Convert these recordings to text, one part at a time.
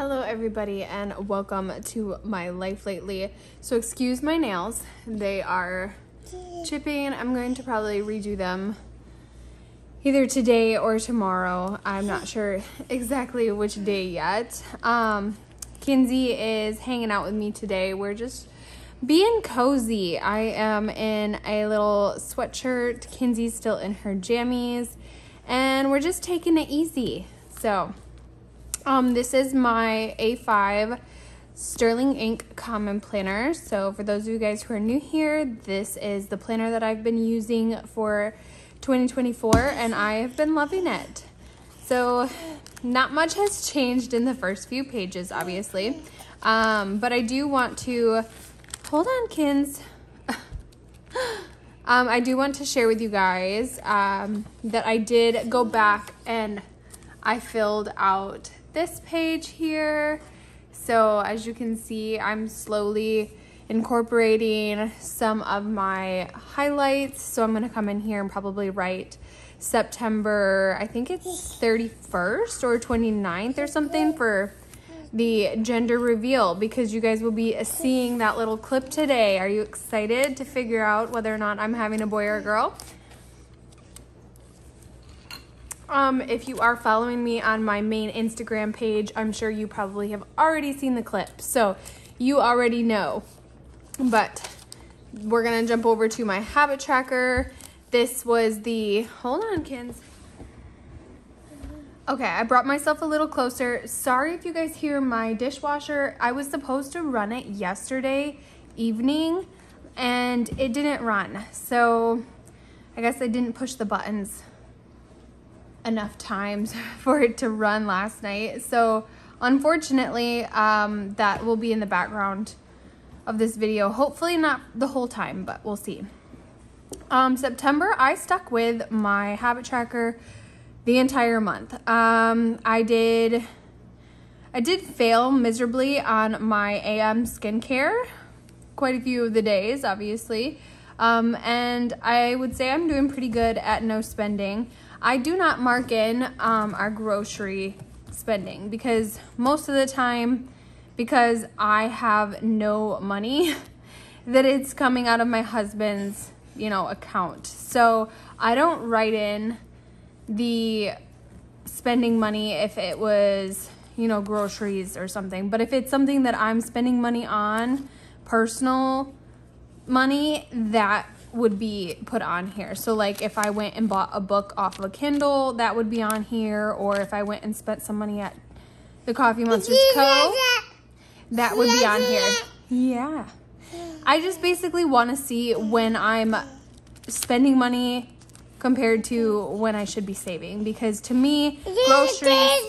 Hello everybody and welcome to my life lately. So excuse my nails, they are chipping. I'm going to probably redo them either today or tomorrow. I'm not sure exactly which day yet. Kinsey is hanging out with me today. We're just being cozy. I am in a little sweatshirt. Kinsey's still in her jammies and we're just taking it easy. So this is my A5 Sterling Ink Common Planner. So for those of you guys who are new here, this is the planner that I've been using for 2024 and I have been loving it. So not much has changed in the first few pages, obviously. But I do want to, hold on, Kins. I do want to share with you guys that I did go back and I filled out this page here. So as you can see, I'm slowly incorporating some of my highlights. So I'm gonna come in here and probably write September, I think it's 31st or 29th or something for the gender reveal, because you guys will be seeing that little clip today. Are you excited to figure out whether or not I'm having a boy or a girl? If you are following me on my main Instagram page, I'm sure you probably have already seen the clip, so you already know. But we're gonna jump over to my habit tracker. This was the, hold on, Kins. Okay, I brought myself a little closer. Sorry if you guys hear my dishwasher. I was supposed to run it yesterday evening and it didn't run. So I guess I didn't push the buttons enough times for it to run last night. So unfortunately, that will be in the background of this video. Hopefully not the whole time, but we'll see. September, I stuck with my habit tracker the entire month. I did fail miserably on my AM skincare quite a few of the days, obviously. And I would say I'm doing pretty good at no spending. I do not mark in our grocery spending because most of the time, because I have no money, that it's coming out of my husband's, account. So I don't write in the spending money if it was, groceries or something. But if it's something that I'm spending money on, personal money, that would be put on here. So like if I went and bought a book off of a Kindle, that would be on here. Or if I went and spent some money at the Coffee Monsters Co., that would be on here. Yeah. I just basically want to see when I'm spending money compared to when I should be saving, because to me, groceries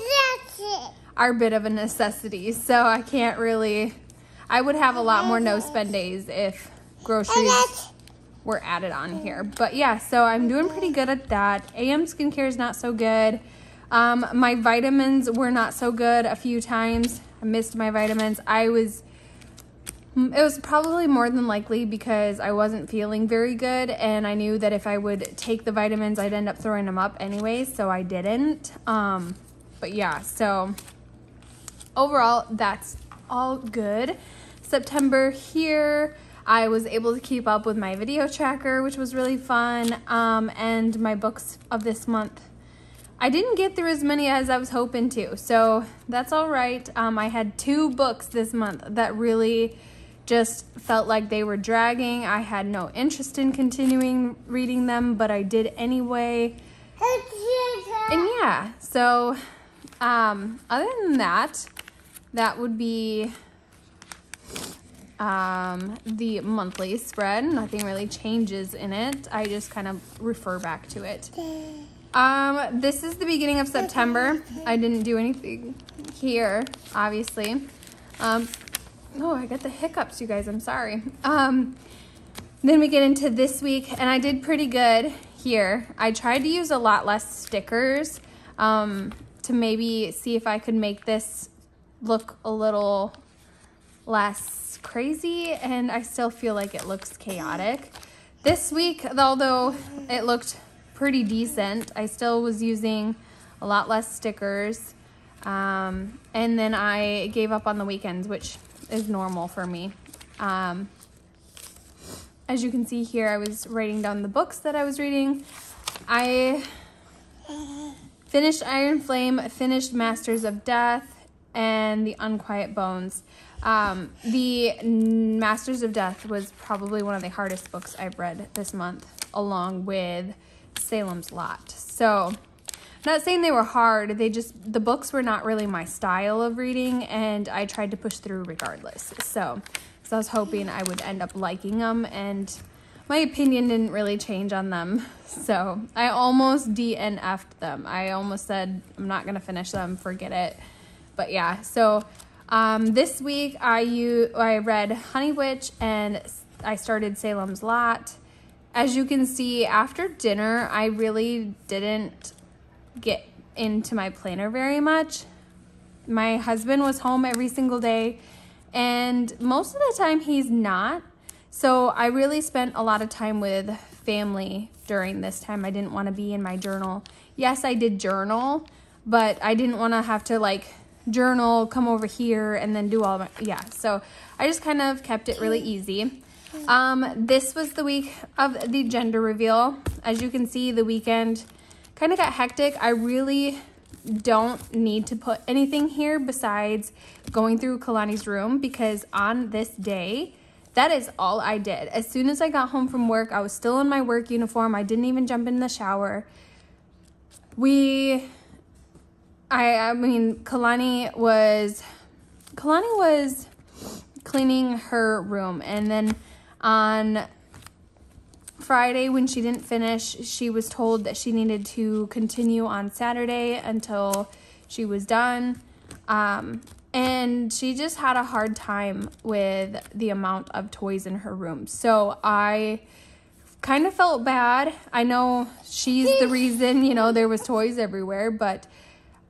are a bit of a necessity. So I can't really, I would have a lot more no spend days if groceries were added on here. But yeah, so I'm doing pretty good at that. AM skincare is not so good. My vitamins were not so good a few times. I missed my vitamins. It was probably more than likely because I wasn't feeling very good and I knew that if I would take the vitamins, I'd end up throwing them up anyway, so I didn't. But yeah, so overall, that's all good. September here, I was able to keep up with my video tracker, which was really fun, and my books of this month. I didn't get through as many as I was hoping to, so that's all right. I had 2 books this month that really just felt like they were dragging. I had no interest in continuing reading them, but I did anyway. And yeah, so other than that, that would be the monthly spread. Nothing really changes in it. I just kind of refer back to it. This is the beginning of September. I didn't do anything here, obviously. Oh, I got the hiccups, you guys. I'm sorry. Then we get into this week, and I did pretty good here. I tried to use a lot less stickers to maybe see if I could make this look a little less crazy, and I still feel like it looks chaotic. This week, although it looked pretty decent, I still was using a lot less stickers. And then I gave up on the weekends, which is normal for me. As you can see here, I was writing down the books that I was reading. I finished Iron Flame, finished Masters of Death, and The Unquiet Bones. The Masters of Death was probably one of the hardest books I've read this month, along with Salem's Lot. So, not saying they were hard, the books were not really my style of reading, and I tried to push through regardless. So I was hoping I would end up liking them, and my opinion didn't really change on them. So I almost DNF'd them. I almost said, I'm not going to finish them, forget it. But yeah, so this week I read Honey Witch and I started Salem's Lot. As you can see, after dinner, I really didn't get into my planner very much. My husband was home every single day, and most of the time he's not. So I really spent a lot of time with family during this time. I didn't want to be in my journal. Yes, I did journal, but I didn't want to have to like journal, come over here, and then do all my, yeah. So I just kind of kept it really easy. This was the week of the gender reveal. As you can see, the weekend kind of got hectic. I really don't need to put anything here besides going through Kalani's room, because on this day, that is all I did. As soon as I got home from work, I was still in my work uniform. I didn't even jump in the shower. I mean, Kalani was cleaning her room, and then on Friday, when she didn't finish, she was told that she needed to continue on Saturday until she was done. And she just had a hard time with the amount of toys in her room. So I kind of felt bad. I know she's the reason, you know, there was toys everywhere, but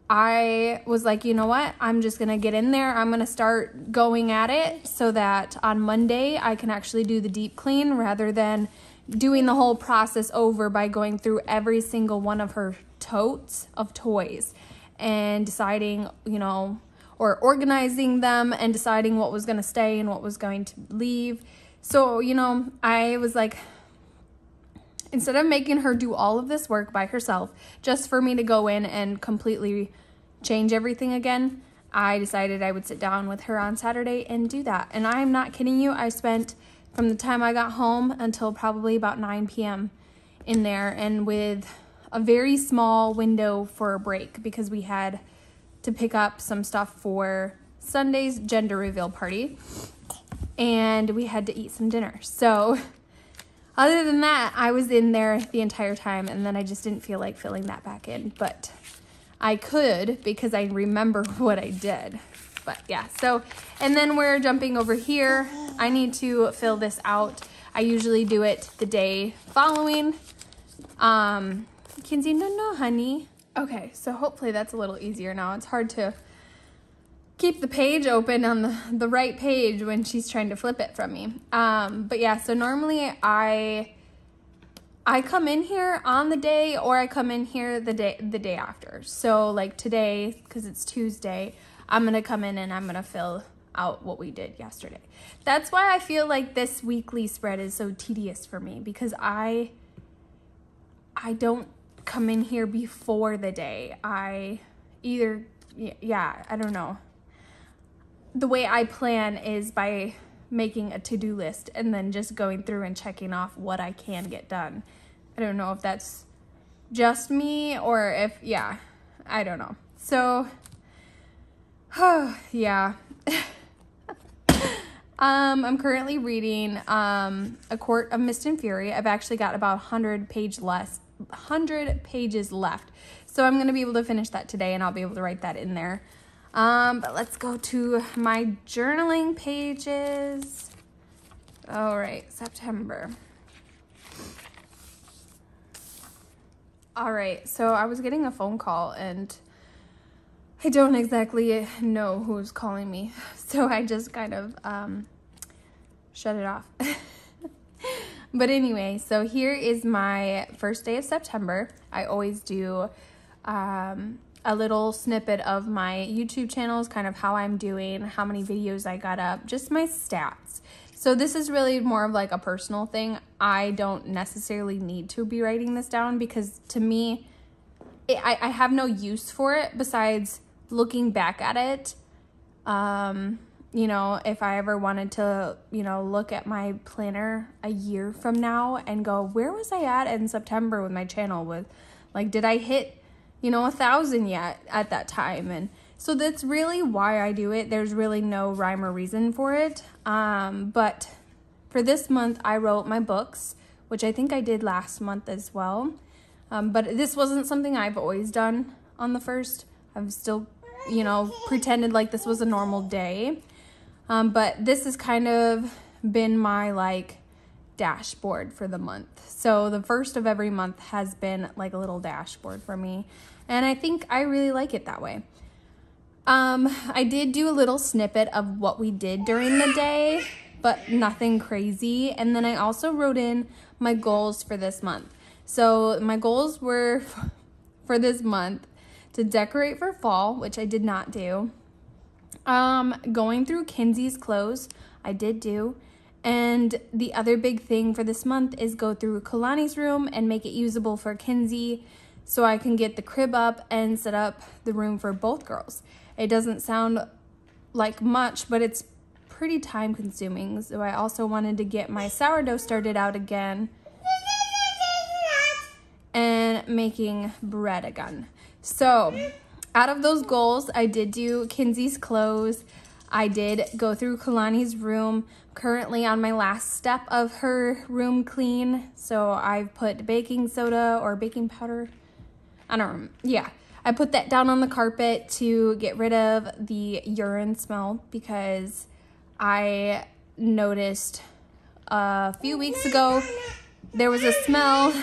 I was like, you know what? I'm just going to get in there. I'm going to start going at it so that on Monday I can actually do the deep clean rather than doing the whole process over by going through every single one of her totes of toys and deciding, you know, or organizing them and deciding what was going to stay and what was going to leave. So, you know, I was like, instead of making her do all of this work by herself just for me to go in and completely change everything again, I decided I would sit down with her on Saturday and do that. And I'm not kidding you, I spent from the time I got home until probably about 9 p.m. in there, and with a very small window for a break because we had to pick up some stuff for Sunday's gender reveal party, and we had to eat some dinner. So other than that, I was in there the entire time, and then I just didn't feel like filling that back in, but I could because I remember what I did. But yeah, so, and then we're jumping over here. I need to fill this out. I usually do it the day following. Kinsey, no, honey. Okay, so hopefully that's a little easier now. It's hard to keep the page open on the right page when she's trying to flip it from me. But yeah, so normally I come in here on the day, or I come in here the day after. So like today, because it's Tuesday, I'm going to come in and I'm going to fill out what we did yesterday. That's why I feel like this weekly spread is so tedious for me, because I don't come in here before the day. I don't know. The way I plan is by making a to-do list and then just going through and checking off what I can get done. I don't know if that's just me or if, yeah, I don't know. So, yeah. I'm currently reading A Court of Mist and Fury. I've actually got about 100 pages left. So I'm going to be able to finish that today, and I'll be able to write that in there. But let's go to my journaling pages. All right, September. All right, so I was getting a phone call, and I don't exactly know who's calling me. So I just kind of shut it off. But anyway, so here is my first day of September. I always do a little snippet of my YouTube channels, kind of how I'm doing, how many videos I got up, just my stats. So this is really more of like a personal thing. I don't necessarily need to be writing this down because to me, I have no use for it besides looking back at it. You know, if I ever wanted to, you know, look at my planner a year from now and go, where was I at in September with my channel? With like, did I hit, you know, 1,000 yet at that time? And so that's really why I do it. There's really no rhyme or reason for it. But for this month, I wrote my books, which I think I did last month as well. But this wasn't something I've always done on the 1st. I've still, you know, pretended like this was a normal day. But this has kind of been my like dashboard for the month. So the 1st of every month has been like a little dashboard for me. And I think I really like it that way. I did do a little snippet of what we did during the day, but nothing crazy. And then I also wrote in my goals for this month. So my goals were for this month to decorate for fall, which I did not do. Going through Kinsey's clothes, I did do. And the other big thing for this month is go through Kalani's room and make it usable for Kinsey so I can get the crib up and set up the room for both girls. It doesn't sound like much, but it's pretty time consuming. So I also wanted to get my sourdough started out again and making bread again. So out of those goals, I did do Kinsey's clothes. I did go through Kalani's room, currently on my last step of her room clean. So I've put baking soda or baking powder. I don't remember. Yeah, I put that down on the carpet to get rid of the urine smell because I noticed a few weeks ago there was a smell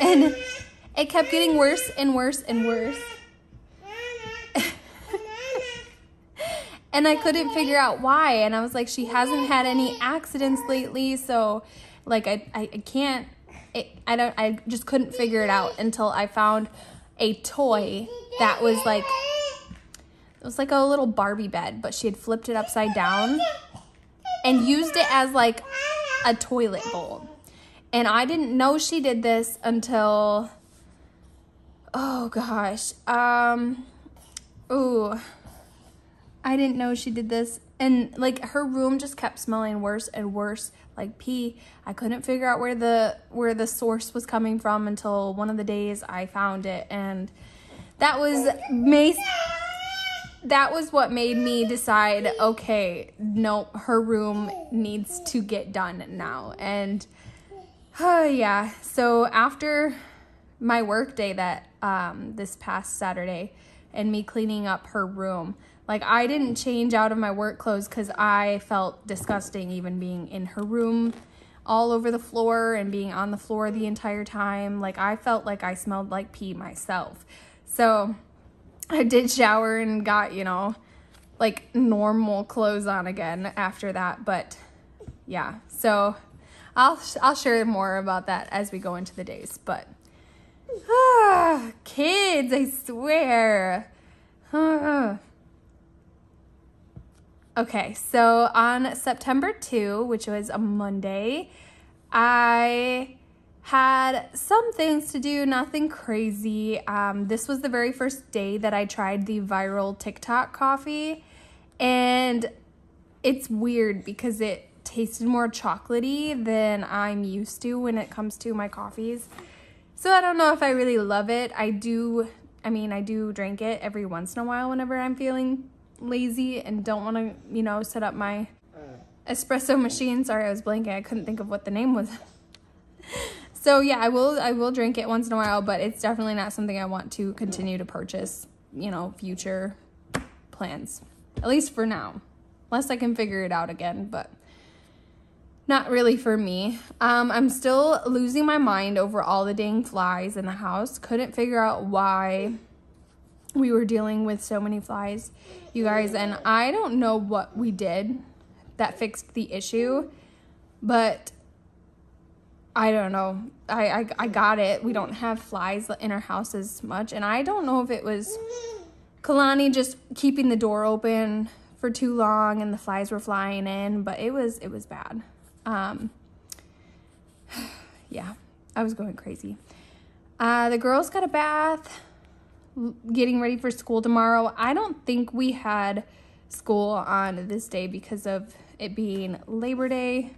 and it kept getting worse and worse and worse. And I couldn't figure out why. And I was like, she hasn't had any accidents lately. So like, I just couldn't figure it out until I found a toy that was like, it was like a little Barbie bed, but she had flipped it upside down and used it as like a toilet bowl. And I didn't know she did this until, oh gosh. I didn't know she did this. And like her room just kept smelling worse and worse, like pee. I couldn't figure out where the source was coming from until one of the days I found it. And that was what made me decide, okay, nope, her room needs to get done now. And yeah, so after my work day that this past Saturday and me cleaning up her room, like I didn't change out of my work clothes because I felt disgusting even being in her room all over the floor and being on the floor the entire time. Like I felt like I smelled like pee myself. So I did shower and got, you know, like normal clothes on again after that. But yeah, so I'll share more about that as we go into the days. But kids, I swear. Okay, so on September 2, which was a Monday, I had some things to do, nothing crazy. This was the very first day that I tried the viral TikTok coffee, and it's weird because it tasted more chocolatey than I'm used to when it comes to my coffees. So I don't know if I really love it. I do drink it every once in a while whenever I'm feeling lazy and don't want to, you know, set up my espresso machine. Sorry, I was blanking. I couldn't think of what the name was. So yeah, I will drink it once in a while, but it's definitely not something I want to continue to purchase, you know, future plans. At least for now. Unless I can figure it out again, but not really for me. I'm still losing my mind over all the dang flies in the house. Couldn't figure out why we were dealing with so many flies, you guys, and I don't know what we did that fixed the issue, but I don't know. I got it. We don't have flies in our house as much, and I don't know if it was Kalani just keeping the door open for too long and the flies were flying in, but it was bad. Yeah, I was going crazy. The girls got a bath, getting ready for school tomorrow. I don't think we had school on this day because of it being Labor Day.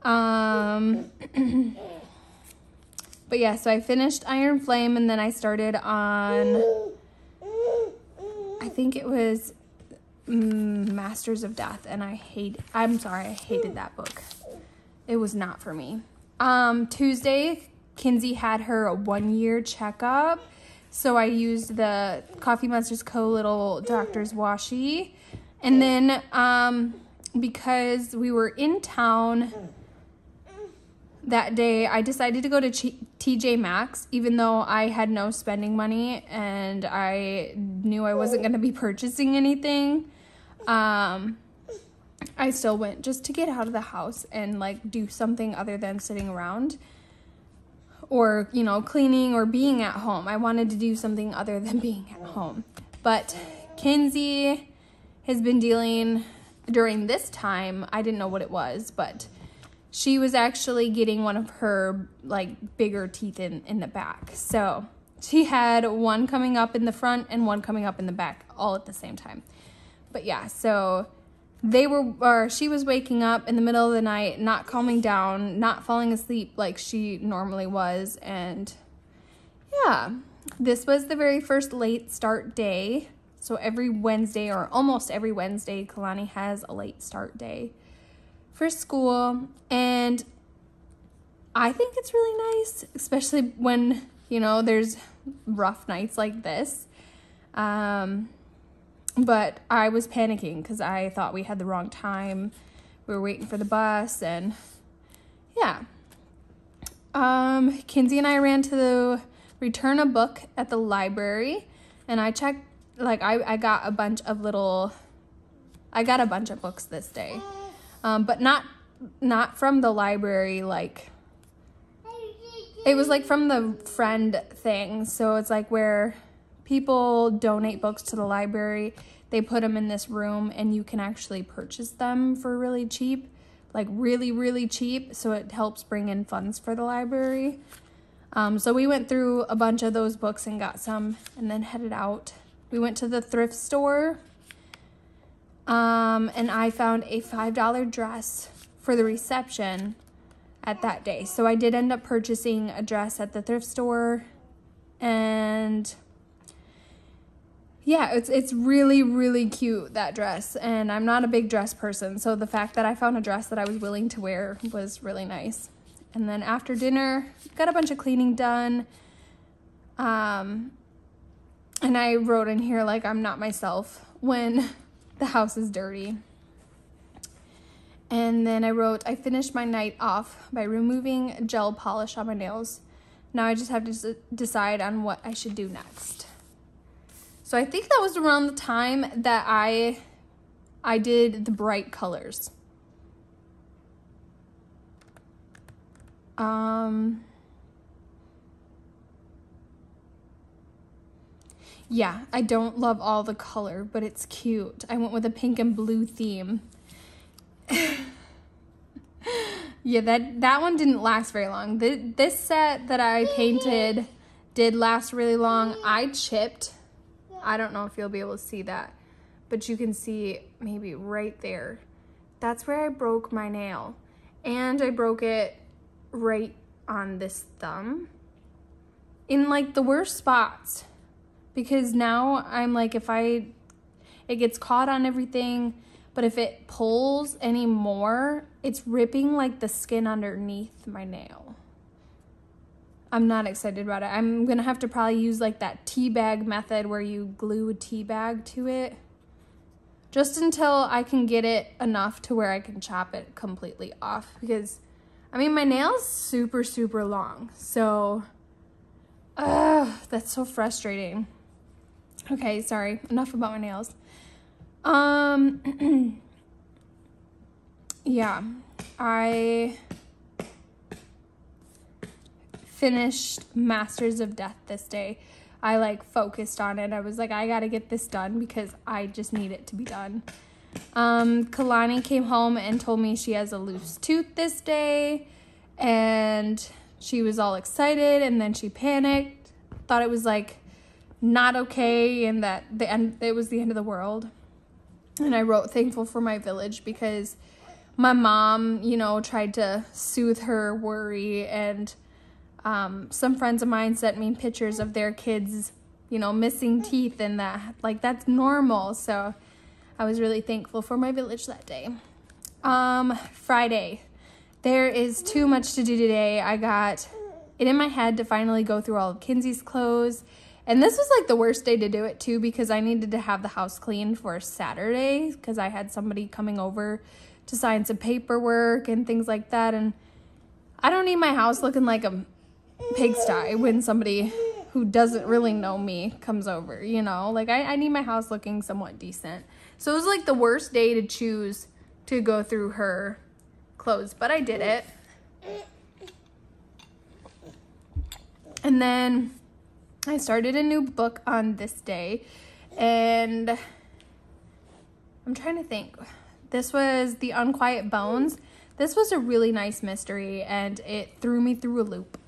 But yeah, so I finished Iron Flame and then I started on, I think it was Masters of Death, and I'm sorry, I hated that book. It was not for me. Tuesday, Kinsey had her 1-year checkup, so I used the Coffee Monsters Co. Little Doctor's Washi. And then because we were in town that day, I decided to go to TJ Maxx, even though I had no spending money and I knew I wasn't going to be purchasing anything. I still went just to get out of the house and like do something other than sitting around or, you know, cleaning or being at home. I wanted to do something other than being at home. But Kinsey has been dealing during this time, I didn't know what it was, but she was actually getting one of her like bigger teeth in the back. So she had one coming up in the front and one coming up in the back all at the same time. But yeah, so she was waking up in the middle of the night, not calming down, not falling asleep like she normally was. And yeah, this was the very first late start day. So every Wednesday, or almost every Wednesday, Kalani has a late start day for school. And I think it's really nice, especially when, you know, there's rough nights like this. But I was panicking because I thought we had the wrong time. We were waiting for the bus, and yeah. Kinsey and I ran to return a book at the library, and I checked, like, I got a bunch of books this day. But not from the library, like, it was like from the friend thing. So it's like where people donate books to the library, they put them in this room and you can actually purchase them for really cheap, like really, really cheap. So it helps bring in funds for the library. So we went through a bunch of those books and got some and then headed out. We went to the thrift store, and I found a $5 dress for the reception at that day. So I did end up purchasing a dress at the thrift store, and yeah, it's really, really cute, that dress, and I'm not a big dress person, so the fact that I found a dress that I was willing to wear was really nice. And then after dinner, got a bunch of cleaning done, and I wrote in here, like, I'm not myself when the house is dirty. And then I wrote, I finished my night off by removing gel polish on my nails. Now I just have to decide on what I should do next. So I think that was around the time that I did the bright colors. Yeah, I don't love all the color, but it's cute. I went with a pink and blue theme. Yeah, that one didn't last very long. This set that I painted did last really long. I chipped. I don't know if you'll be able to see that, but you can see maybe right there. That's where I broke my nail. And I broke it right on this thumb in like the worst spots, because now I'm like, it gets caught on everything, but if it pulls anymore, it's ripping like the skin underneath my nail. I'm not excited about it. I'm gonna have to probably use like that tea bag method where you glue a tea bag to it, just until I can get it enough to where I can chop it completely off, because I mean, my nail's super, super long. So, that's so frustrating. Okay, sorry, enough about my nails. Yeah, I finished Masters of Death this day. I like focused on it. I was like, I gotta get this done because I just need it to be done. Kalani came home and told me she has a loose tooth this day, and she was all excited, and then she panicked, thought it was like not okay, and that it was the end of the world. And I wrote thankful for my village because my mom, you know, tried to soothe her worry, and some friends of mine sent me pictures of their kids, you know, missing teeth, and that, like, that's normal. So I was really thankful for my village that day. Friday. There is too much to do today. I got it in my head to finally go through all of Kinsey's clothes. And this was like the worst day to do it too, because I needed to have the house cleaned for Saturday because I had somebody coming over to sign some paperwork and things like that. And I don't need my house looking like a pigsty when somebody who doesn't really know me comes over, you know? Like, I need my house looking somewhat decent. So it was like the worst day to choose to go through her clothes, but I did it. And then I started a new book on this day, and I'm trying to think. This was The Unquiet Bones. This was a really nice mystery, and it threw me through a loop.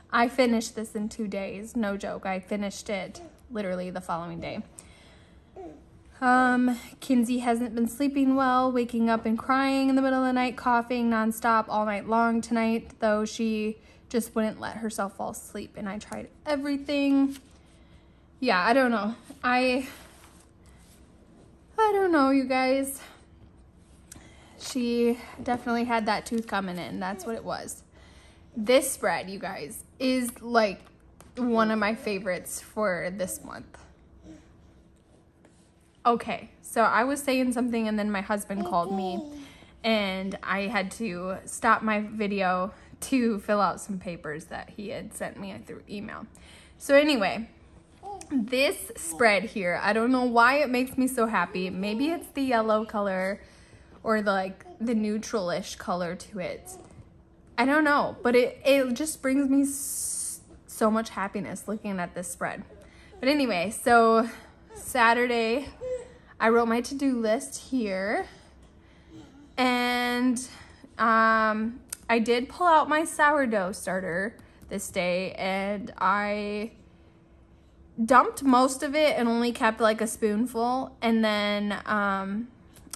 I finished this in 2 days. No joke. I finished it literally the following day. Kinsey hasn't been sleeping well, waking up and crying in the middle of the night, coughing nonstop all night long tonight, though she just wouldn't let herself fall asleep, and I tried everything. Yeah, I don't know. I don't know, you guys. She definitely had that tooth coming in. That's what it was. This spread, you guys, is like one of my favorites for this month. Okay, so I was saying something and then my husband called me and I had to stop my video to fill out some papers that he had sent me through email. So anyway, this spread here, I don't know why it makes me so happy. Maybe it's the yellow color or the neutral-ish color to it. I don't know, but it just brings me so much happiness looking at this spread. But anyway, so Saturday, I wrote my to-do list here, and I did pull out my sourdough starter this day, and I dumped most of it and only kept like a spoonful, and then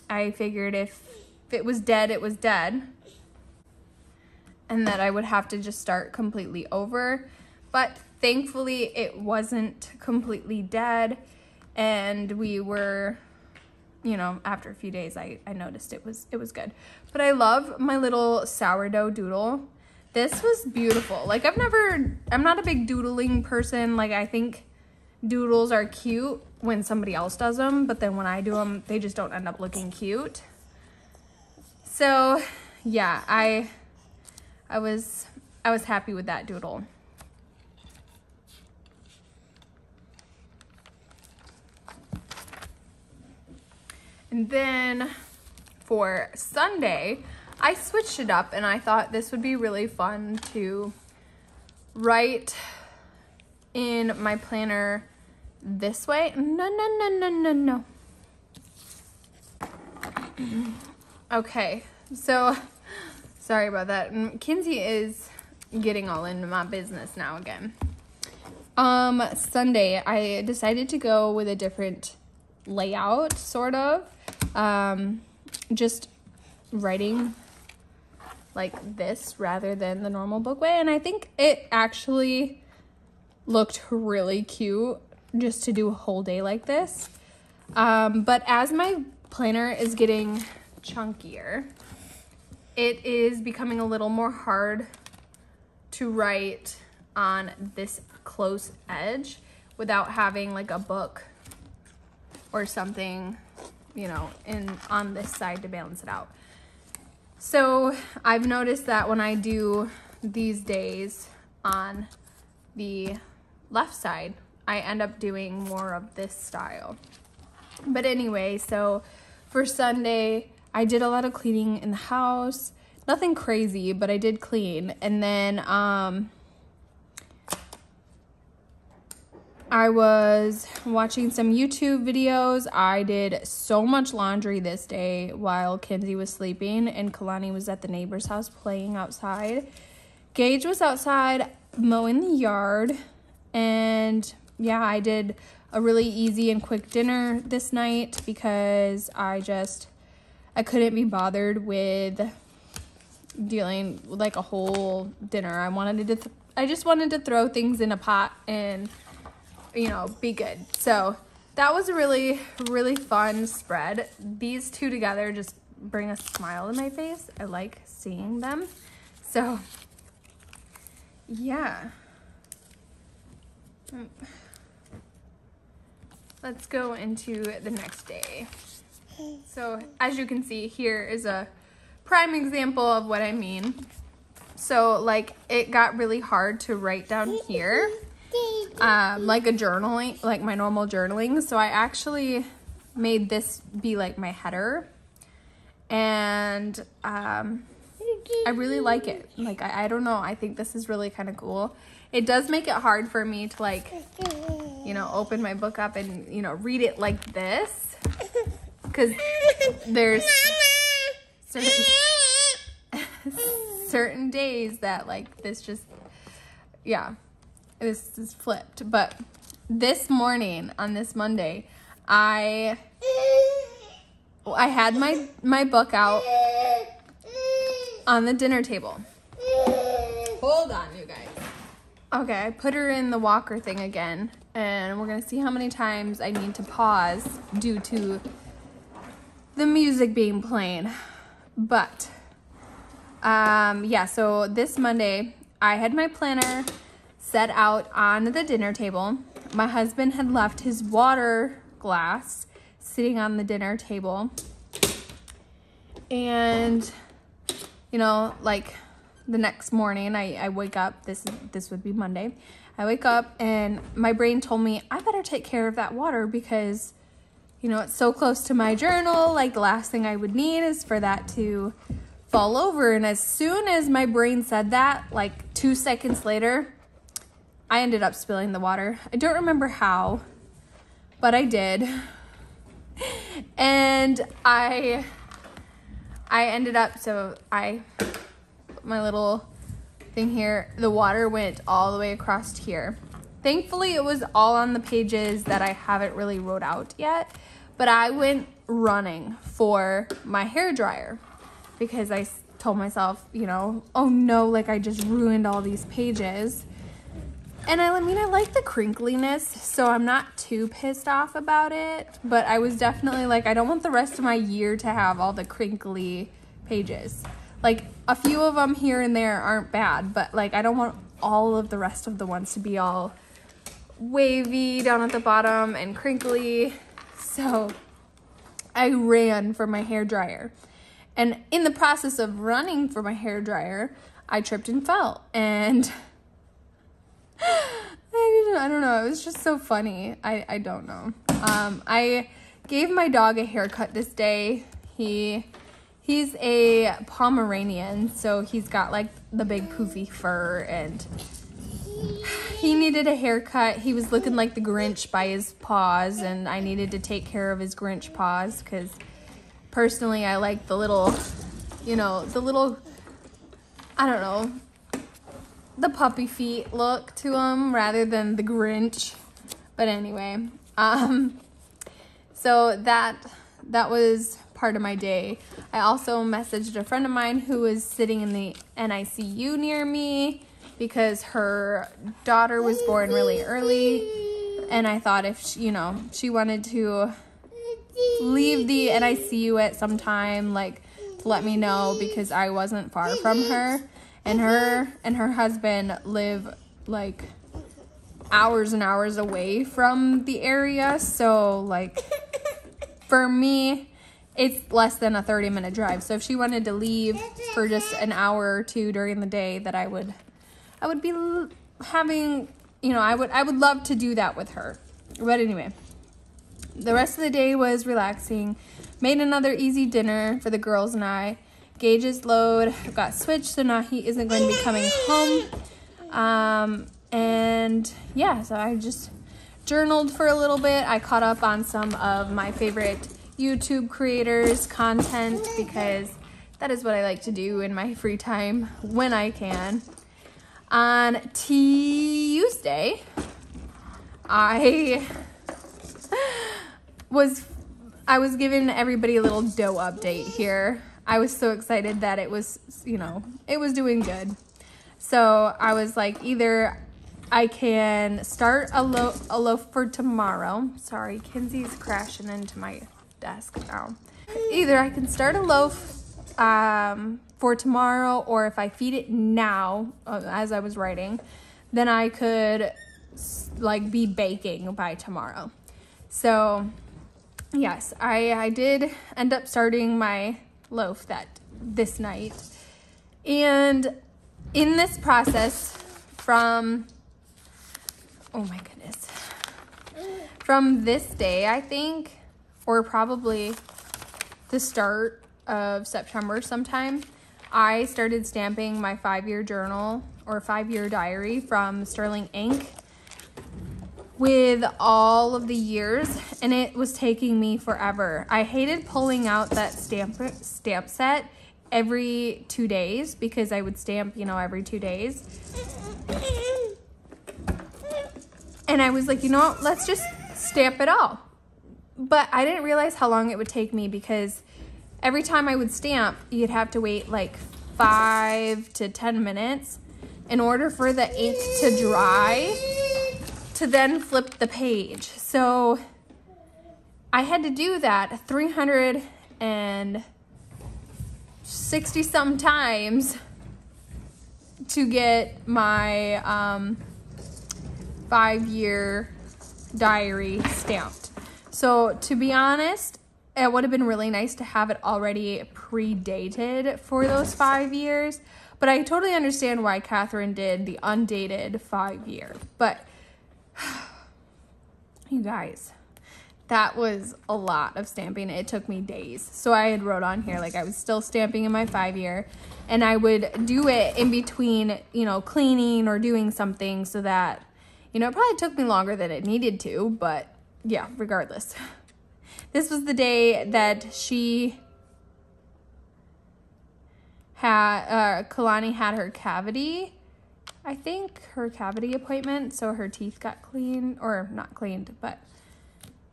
I figured if it was dead, it was dead, and that I would have to just start completely over. But thankfully it wasn't completely dead, and we were, you know, after a few days I noticed it was good. But I love my little sourdough doodle. This was beautiful. Like, I'm not a big doodling person. Like, I think doodles are cute when somebody else does them, but then when I do them, they just don't end up looking cute. So yeah, I was happy with that doodle. And then for Sunday, I switched it up, and I thought this would be really fun to write in my planner this way. No. Okay, so sorry about that. Kinsey is getting all into my business now again. Sunday, I decided to go with a different layout, sort of. Just writing like this rather than the normal book way, and I think it actually looked really cute just to do a whole day like this. But as my planner is getting chunkier, it is becoming a little more hard to write on this close edge without having like a book or something, you know, on this side to balance it out. So I've noticed that when I do these days on the left side, I end up doing more of this style. But anyway, so for Sunday, I did a lot of cleaning in the house. Nothing crazy, but I did clean. And then I was watching some YouTube videos. I did so much laundry this day while Kinsey was sleeping and Kalani was at the neighbor's house playing outside. Gage was outside mowing the yard, and yeah, I did a really easy and quick dinner this night because I couldn't be bothered with dealing with like a whole dinner. I just wanted to throw things in a pot and, you know, be good. So that was a really, really fun spread. These two together just bring a smile to my face. I like seeing them. So yeah. Let's go into the next day. So as you can see, here is a prime example of what I mean. So like it got really hard to write down here, like a journaling, like my normal journaling. So I actually made this be like my header, and I really like it. Like, I don't know, I think this is really kind of cool. It does make it hard for me to like, you know, open my book up and, you know, read it like this, because there's certain days that like this just, yeah, this is flipped. But this morning on this Monday, I had my book out on the dinner table. Hold on, you guys. Okay, I put her in the walker thing again, and we're gonna see how many times I need to pause due to the music being played. But yeah, so this Monday I had my planner set out on the dinner table. My husband had left his water glass sitting on the dinner table, and you know, like the next morning I wake up, this would be Monday, I wake up and my brain told me I better take care of that water because, you know, it's so close to my journal. Like the last thing I would need is for that to fall over. And as soon as my brain said that, like 2 seconds later, I ended up spilling the water. I don't remember how, but I did. And I ended up, so my little thing here, the water went all the way across here. Thankfully, it was all on the pages that I haven't really wrote out yet, but I went running for my hair dryer because I told myself, you know, oh no, like I just ruined all these pages. And I mean, I like the crinkliness, so I'm not too pissed off about it, but I was definitely like, I don't want the rest of my year to have all the crinkly pages. Like a few of them here and there aren't bad, but like I don't want all of the rest of the ones to be all wavy down at the bottom and crinkly. So I ran for my hair dryer, and in the process of running for my hair dryer, I tripped and fell, and I don't know, it was just so funny. I don't know. I gave my dog a haircut this day. He's a Pomeranian, so he's got like the big poofy fur, and he needed a haircut. He was looking like the Grinch by his paws, and I needed to take care of his Grinch paws because personally I like the little, you know, the little, I don't know, the puppy feet look to him rather than the Grinch. But anyway, so that was part of my day. I also messaged a friend of mine who was sitting in the NICU near me because her daughter was born really early, and I thought if she, you know, she wanted to leave the NICU at some time, like to let me know, because I wasn't far from her, and her husband live like hours and hours away from the area, so like for me it's less than a 30-minute drive. So if she wanted to leave for just an hour or two during the day, that I would be having, you know, I would love to do that with her. But anyway, the rest of the day was relaxing. Made another easy dinner for the girls and I. Gage's load got switched, so now he isn't going to be coming home. And yeah, so I just journaled for a little bit. I caught up on some of my favorite YouTube creators' content because that is what I like to do in my free time when I can. On Tuesday, I was giving everybody a little dough update here. I was so excited that it was, you know, it was doing good. So I was like, either I can start a loaf for tomorrow. Sorry, Kinsey's crashing into my desk now. Either I can start a loaf for tomorrow, or if I feed it now, as I was writing, then I could like be baking by tomorrow. So yes, I did end up starting my loaf this night. And in this process, from this day, I think, or probably the start of September sometime, I started stamping my 5-year journal or 5-year diary from Sterling Ink with all of the years, and it was taking me forever. I hated pulling out that stamp set every 2 days because I would stamp, you know, every 2 days. And I was like, you know what, let's just stamp it all. But I didn't realize how long it would take me because every time I would stamp, you'd have to wait like 5 to 10 minutes in order for the ink to dry to then flip the page. So I had to do that 360 some times to get my 5-year diary stamped. So to be honest, it would have been really nice to have it already pre-dated for those 5 years, but I totally understand why Catherine did the undated 5-year. But you guys, that was a lot of stamping. It took me days. So I had wrote on here like I was still stamping in my 5-year, and I would do it in between, you know, cleaning or doing something, so that, you know, it probably took me longer than it needed to, but yeah, regardless. This was the day that Kalani had her cavity, I think, her cavity appointment, so her teeth got cleaned, or not cleaned, but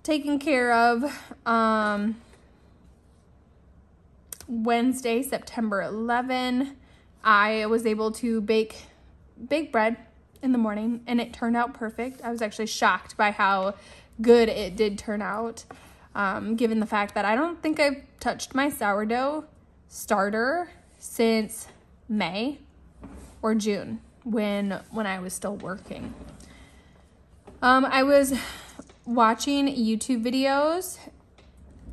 taken care of. Wednesday, September 11, I was able to bake bread in the morning, and it turned out perfect. I was actually shocked by how good it did turn out, given the fact that I don't think I've touched my sourdough starter since May or June, when I was still working. I was watching YouTube videos.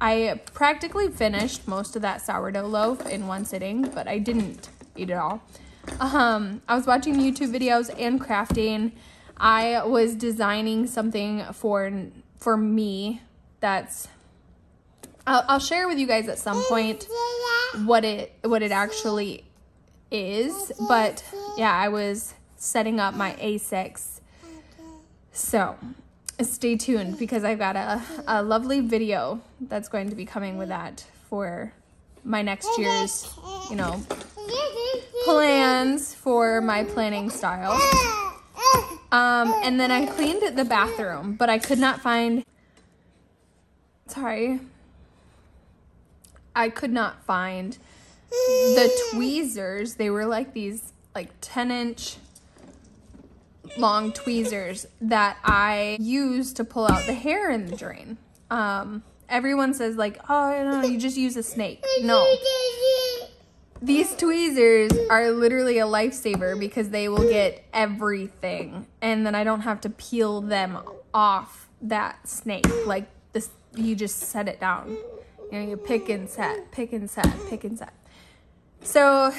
I practically finished most of that sourdough loaf in one sitting, but I didn't eat it all. I was watching YouTube videos and crafting. I was designing something for me that's, I'll share with you guys at some point what it actually is, but yeah, I was setting up my A6. So stay tuned, because I've got a lovely video that's going to be coming with that for my next year's, you know, plans for my planning style. And then I cleaned the bathroom, but I could not find, I could not find the tweezers. They were like these like 10-inch long tweezers that I use to pull out the hair in the drain. Everyone says like, oh no, you just use a snake. No. These tweezers are literally a lifesaver because they will get everything, and then I don't have to peel them off that snake. Like this, you just set it down. You know, you pick and set, pick and set, pick and set. So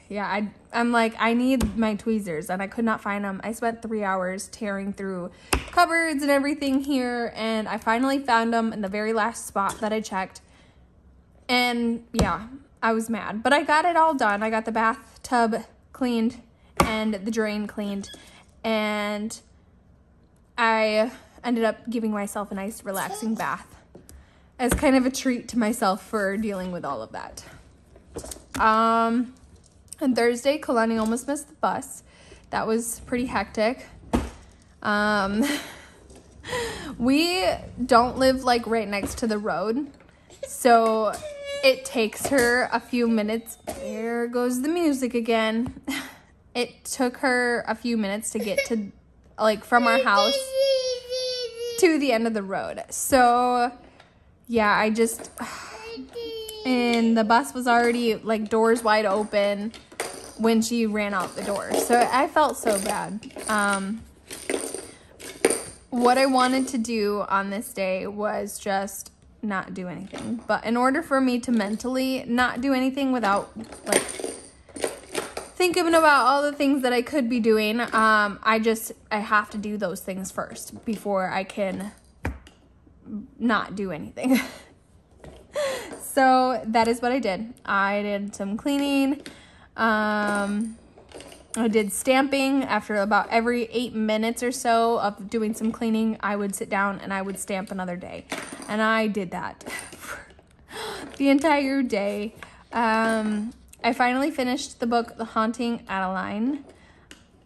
yeah, I'm like, I need my tweezers, and I could not find them. I spent 3 hours tearing through cupboards and everything here, and I finally found them in the very last spot that I checked. And yeah, I was mad, but I got it all done. I got the bathtub cleaned and the drain cleaned, and I ended up giving myself a nice relaxing bath as kind of a treat to myself for dealing with all of that. On Thursday, Kalani almost missed the bus. That was pretty hectic. We don't live like right next to the road, so it takes her a few minutes. There goes the music again. It took her a few minutes to get to, like, from our house to the end of the road. So yeah, and the bus was already like doors wide open when she ran out the door. So I felt so bad. What I wanted to do on this day was just not do anything. But in order for me to mentally not do anything without like thinking about all the things that I could be doing, I have to do those things first before I can not do anything. So that is what I did. I did some cleaning. I did stamping. After about every 8 minutes or so of doing some cleaning, I would sit down and I would stamp another day. And I did that the entire day. I finally finished the book, Haunting Adeline.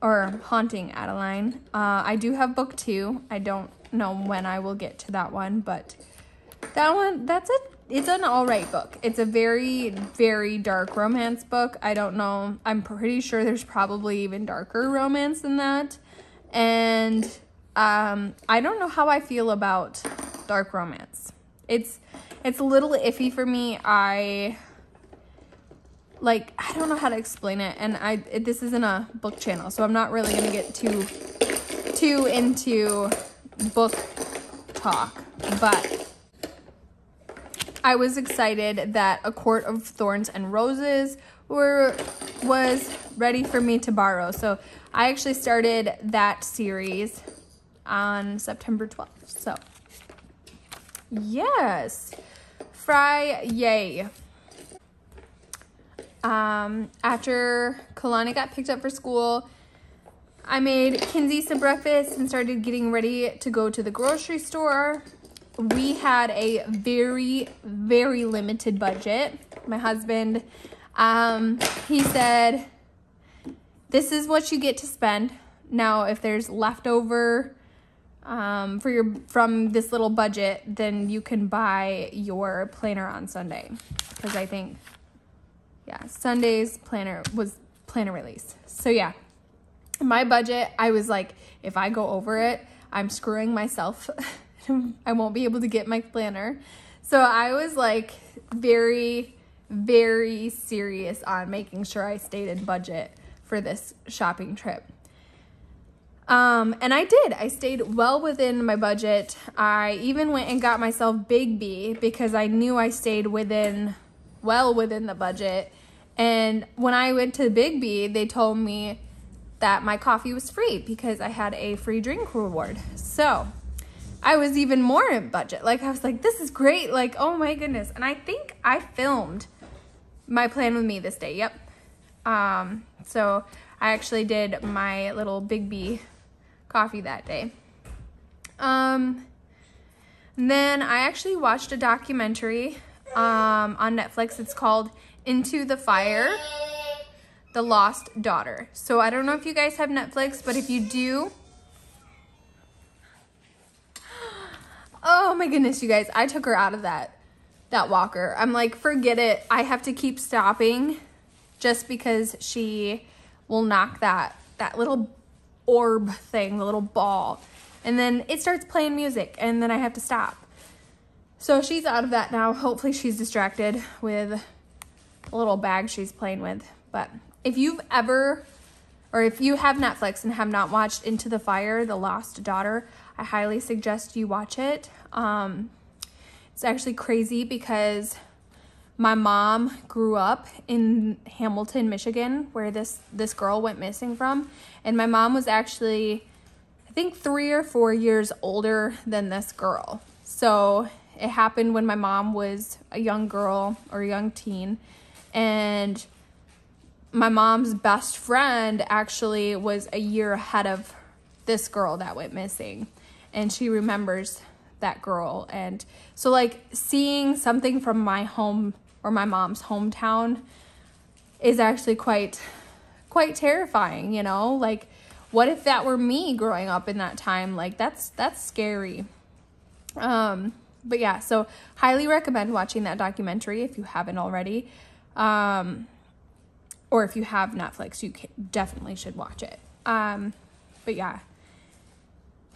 I do have book 2. I don't know when I will get to that one, but that one, it's an alright book. It's a very, very dark romance book. I don't know. I'm pretty sure there's probably even darker romance than that. And I don't know how I feel about dark romance. It's a little iffy for me. I don't know how to explain it. And this isn't a book channel, so I'm not really going to get too into book talk. But I was excited that A Court of Thorns and Roses was ready for me to borrow. So I actually started that series on September 12th. So yes, yay. After Kalani got picked up for school, I made Kinsey some breakfast and started getting ready to go to the grocery store. We had a very, very limited budget. My husband, he said, this is what you get to spend. Now, if there's leftover from this little budget, then you can buy your planner on Sunday. Because I think, yeah, Sunday's planner was planner release. So yeah, my budget, I was like, if I go over it, I'm screwing myself. I won't be able to get my planner. So I was like very, very serious on making sure I stayed in budget for this shopping trip. And I did. I stayed well within my budget. I even went and got myself Big B because I knew I stayed well within the budget. And when I went to Big B, they told me that my coffee was free because I had a free drink reward. So I was even more in budget. Like, I was like, this is great. Like, oh my goodness. And I think I filmed my plan with me this day. Yep. So I actually did my little Big B coffee that day. Then I actually watched a documentary on Netflix. It's called Into the Fire, The Lost Daughter. So I don't know if you guys have Netflix, but if you do, oh my goodness, you guys, I took her out of that walker. I'm like, forget it. I have to keep stopping just because she will knock that little orb thing, the little ball. And then it starts playing music and then I have to stop. So she's out of that now. Hopefully she's distracted with a little bag she's playing with. But if you have Netflix and have not watched Into the Fire, The Lost Daughter, I highly suggest you watch it. It's actually crazy because my mom grew up in Hamilton, Michigan, where this girl went missing from. And my mom was actually, I think, 3 or 4 years older than this girl. So it happened when my mom was a young girl or a young teen. And my mom's best friend actually was a year ahead of this girl that went missing. and she remembers that girl. And so like seeing something from my home or my mom's hometown is actually quite terrifying, you know? Like, what if that were me growing up in that time? Like, that's scary. But yeah, so highly recommend watching that documentary if you haven't already. Or if you have Netflix, you definitely should watch it. But yeah.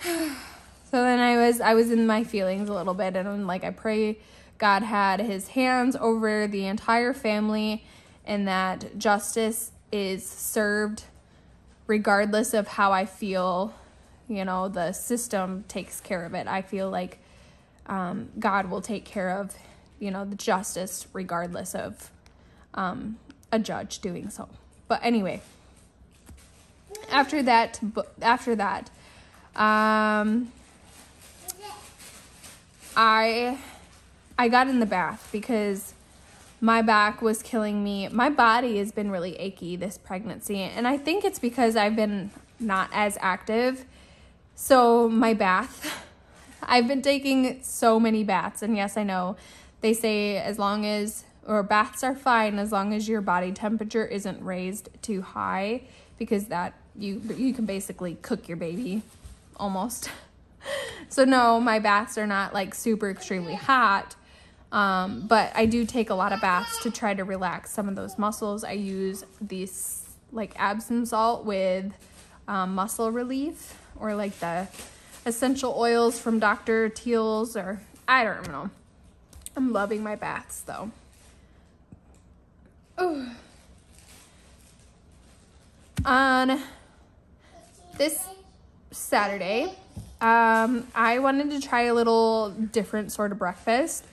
So then I was in my feelings a little bit, and I'm like, I pray God had his hands over the entire family and that justice is served regardless of how I feel. You know, the system takes care of it. I feel like God will take care of, you know, the justice regardless of a judge doing so. But anyway, after that, I got in the bath because my back was killing me. My body has been really achy this pregnancy, and I think it's because I've been not as active. So my bath, I've been taking so many baths, and yes, I know they say baths are fine as long as your body temperature isn't raised too high, because that you can basically cook your baby almost. So no, my baths are not like super extremely hot, but I do take a lot of baths to try to relax some of those muscles. I use these like Epsom salt with muscle relief, or like the essential oils from Dr. Teal's, or I don't know. I'm loving my baths though. Ooh. On this Saturday, I wanted to try a little different sort of breakfast.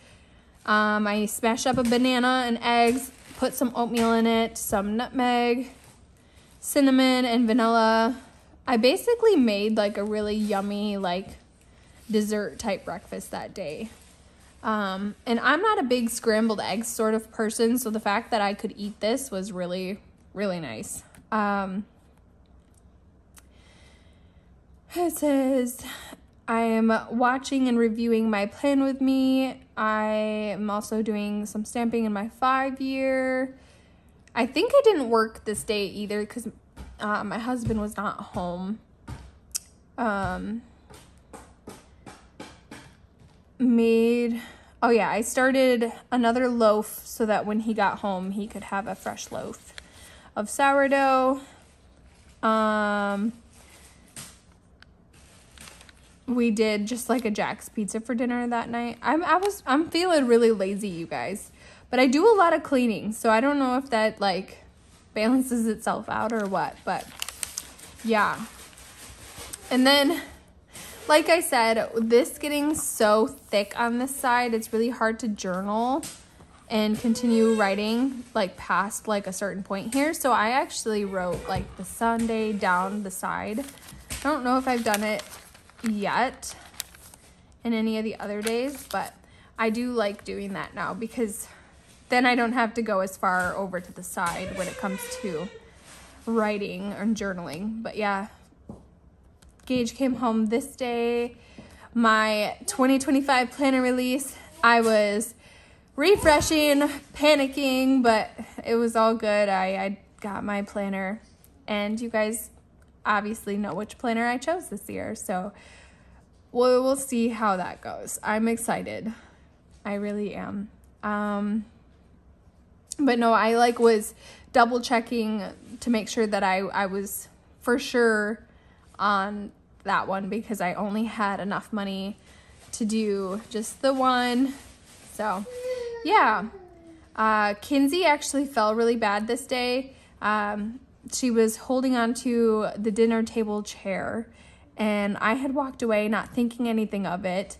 I smashed up a banana and eggs, put some oatmeal in it, some nutmeg, cinnamon, and vanilla. I basically made like a really yummy like dessert type breakfast that day. And I'm not a big scrambled eggs sort of person, so the fact that I could eat this was really, really nice. It says, I am watching and reviewing my plan with me. I am also doing some stamping in my 5-year. I think I didn't work this day either because my husband was not home. I started another loaf so that when he got home, he could have a fresh loaf of sourdough. We did just like a Jack's Pizza for dinner that night. I'm feeling really lazy, you guys, but I do a lot of cleaning, so I don't know if that like balances itself out or what, but yeah. And then, like I said, this getting so thick on this side, it's really hard to journal and continue writing like past like a certain point here. So I actually wrote like the Sunday down the side. I don't know if I've done it yet in any of the other days, but I do like doing that now because then I don't have to go as far over to the side when it comes to writing or journaling. But yeah, Gage came home this day. My 2025 planner release, I was refreshing, panicking, but it was all good. I got my planner, and you guys obviously know which planner I chose this year, so we'll see how that goes. I'm excited. I really am. But no, I like was double checking to make sure that I was for sure on that one, because I only had enough money to do just the one. So yeah, Kinsey actually fell really bad this day. She was holding on to the dinner table chair, and I had walked away not thinking anything of it,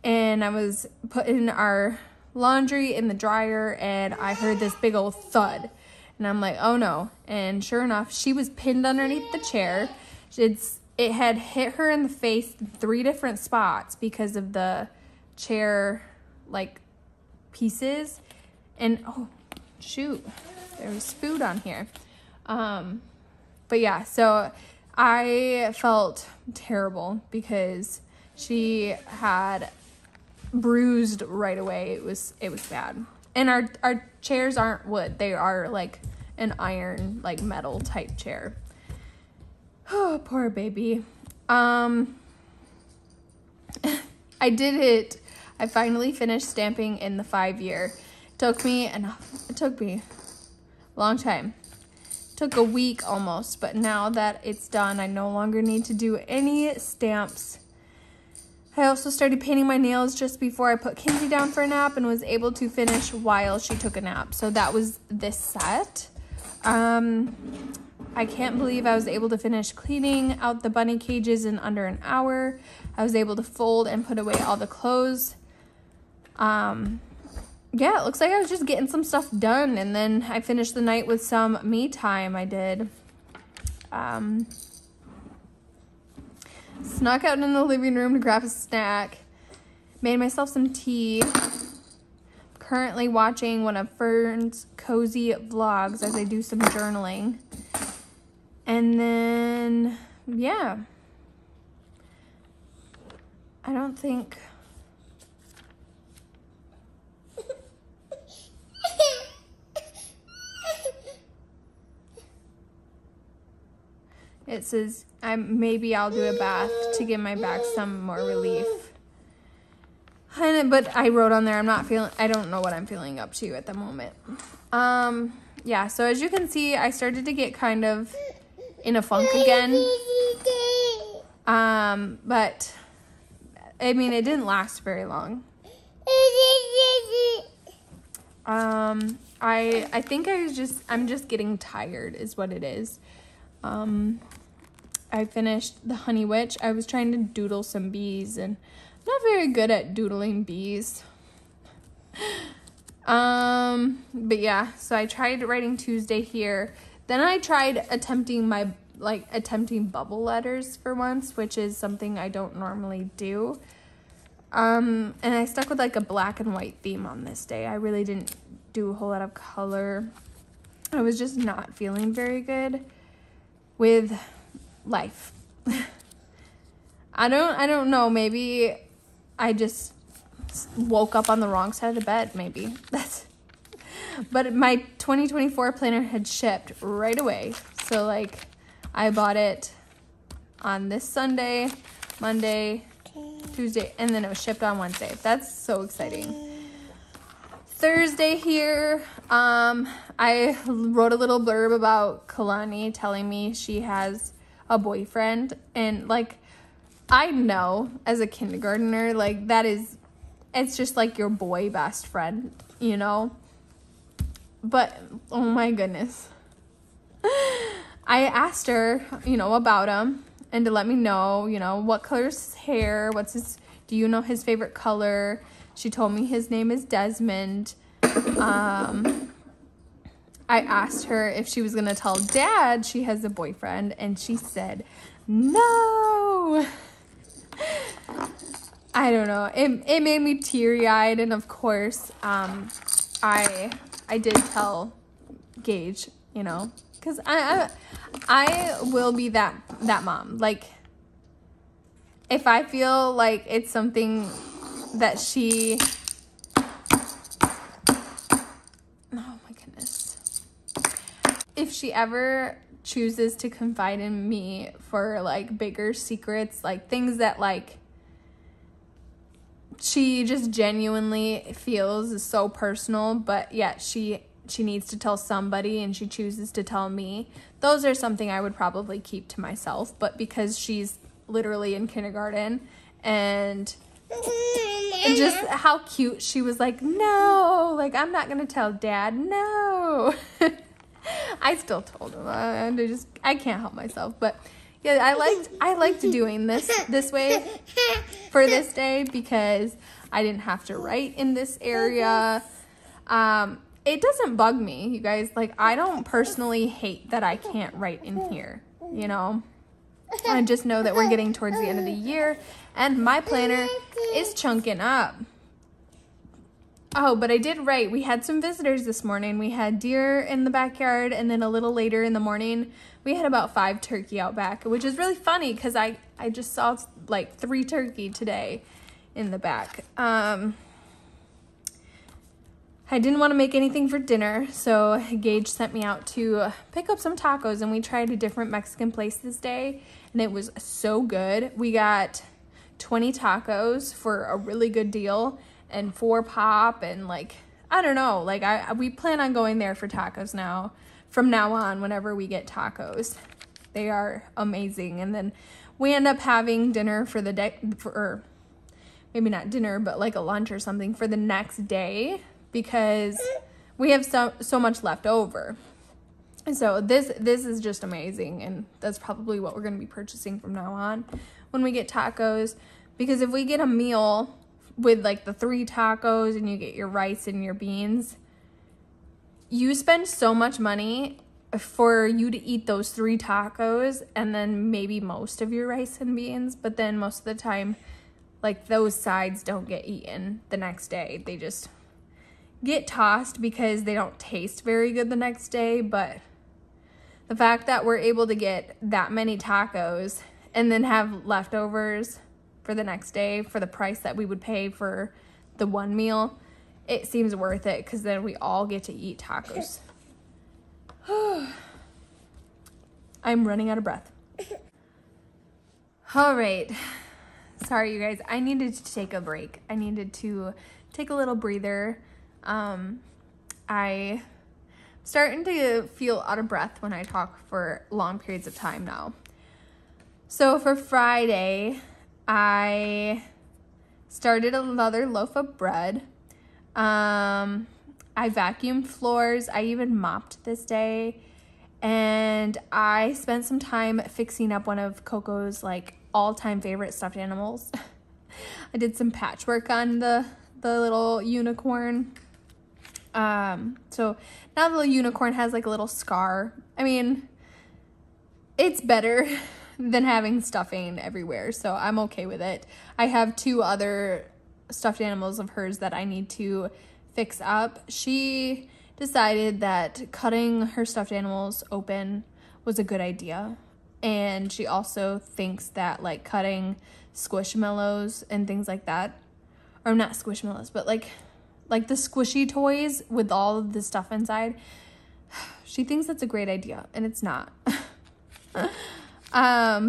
and I was putting our laundry in the dryer, and I heard this big old thud, and I'm like, oh no. And sure enough, she was pinned underneath the chair. It had hit her in the face in 3 different spots because of the chair like pieces, and oh shoot, there was food on here. But yeah, so I felt terrible because she had bruised right away. It was bad. And our chairs aren't wood. They are like an iron, like metal type chair. Oh, poor baby. I did it. I finally finished stamping in the 5-year. It took me a long time. It took a week almost, but now that it's done, I no longer need to do any stamps. I also started painting my nails just before I put Kinsey down for a nap and was able to finish while she took a nap. So that was this set. I can't believe I was able to finish cleaning out the bunny cages in under an hour. I was able to fold and put away all the clothes. Yeah, it looks like I was just getting some stuff done, and then I finished the night with some me time. I did. Snuck out in the living room to grab a snack. Made myself some tea. Currently watching one of Fern's cozy vlogs as I do some journaling. And then, yeah. I don't think... It says, maybe I'll do a bath to give my back some more relief. But I wrote on there, I don't know what I'm feeling up to at the moment. Yeah, so as you can see, I started to get kind of in a funk again. But, I mean, it didn't last very long. I think I'm just getting tired is what it is. I finished the Honey Witch. I was trying to doodle some bees, and I'm not very good at doodling bees. But yeah, so I tried writing Tuesday here. Then I tried attempting bubble letters for once, which is something I don't normally do. And I stuck with like a black and white theme on this day. I really didn't do a whole lot of color. I was just not feeling very good with life. I don't know, maybe I just woke up on the wrong side of the bed, maybe. But my 2024 planner had shipped right away. So like I bought it on this Sunday, Monday, Tuesday, and then it was shipped on Wednesday. That's so exciting. Thursday here, I wrote a little blurb about Kalani telling me she has a boyfriend, and like I know as a kindergartner, like it's just like your boy best friend, you know. But oh my goodness, I asked her, you know, about him and to let me know, you know, what color's his hair, do you know his favorite color? She told me his name is Desmond. I asked her if she was gonna tell Dad she has a boyfriend, and she said no. I don't know. It made me teary-eyed, and of course, I did tell Gage, you know, because I will be that mom. Like, if I feel like it's something that she... Oh my goodness. If she ever chooses to confide in me for like bigger secrets, like things that like she just genuinely feels is so personal, but yet she needs to tell somebody and she chooses to tell me, those are something I would probably keep to myself. But because she's literally in kindergarten, and just how cute she was like, no, like I'm not gonna tell Dad, no. I still told him. I can't help myself. But yeah, I liked doing this way for this day because I didn't have to write in this area. It doesn't bug me, you guys. Like, I don't personally hate that I can't write in here, you know. I just know that we're getting towards the end of the year and my planner is chunking up. Oh, but I did write. We had some visitors this morning. We had deer in the backyard, and then a little later in the morning, we had about 5 turkey out back, which is really funny because I just saw like 3 turkey today in the back. I didn't want to make anything for dinner, so Gage sent me out to pick up some tacos, and we tried a different Mexican place this day, and it was so good. We got 20 tacos for a really good deal, and 4 pop, and like, I don't know, like we plan on going there for tacos now, from now on, whenever we get tacos. They are amazing. And then we end up having dinner for the day, or maybe not dinner, but like a lunch or something for the next day, because we have so much left over. And so this is just amazing, and that's probably what we're going to be purchasing from now on when we get tacos, because if we get a meal with like the 3 tacos and you get your rice and your beans, you spend so much money for you to eat those 3 tacos and then maybe most of your rice and beans, but then most of the time, like, those sides don't get eaten the next day. They just get tossed because they don't taste very good the next day. But the fact that we're able to get that many tacos and then have leftovers for the next day for the price that we would pay for the one meal, it seems worth it, because then we all get to eat tacos. I'm running out of breath. All right. Sorry, you guys. I needed to take a break. I needed to take a little breather. I'm starting to feel out of breath when I talk for long periods of time now. So for Friday, I started another loaf of bread. I vacuumed floors. I even mopped this day. And I spent some time fixing up one of Coco's like all-time favorite stuffed animals. I did some patchwork on the little unicorn. So now the little unicorn has like a little scar. I mean, it's better than having stuffing everywhere, so I'm okay with it. I have 2 other stuffed animals of hers that I need to fix up. She decided that cutting her stuffed animals open was a good idea, and she also thinks that like cutting squishmallows and things like that, or not squishmallows, but like the squishy toys with all of the stuff inside, she thinks that's a great idea, and it's not.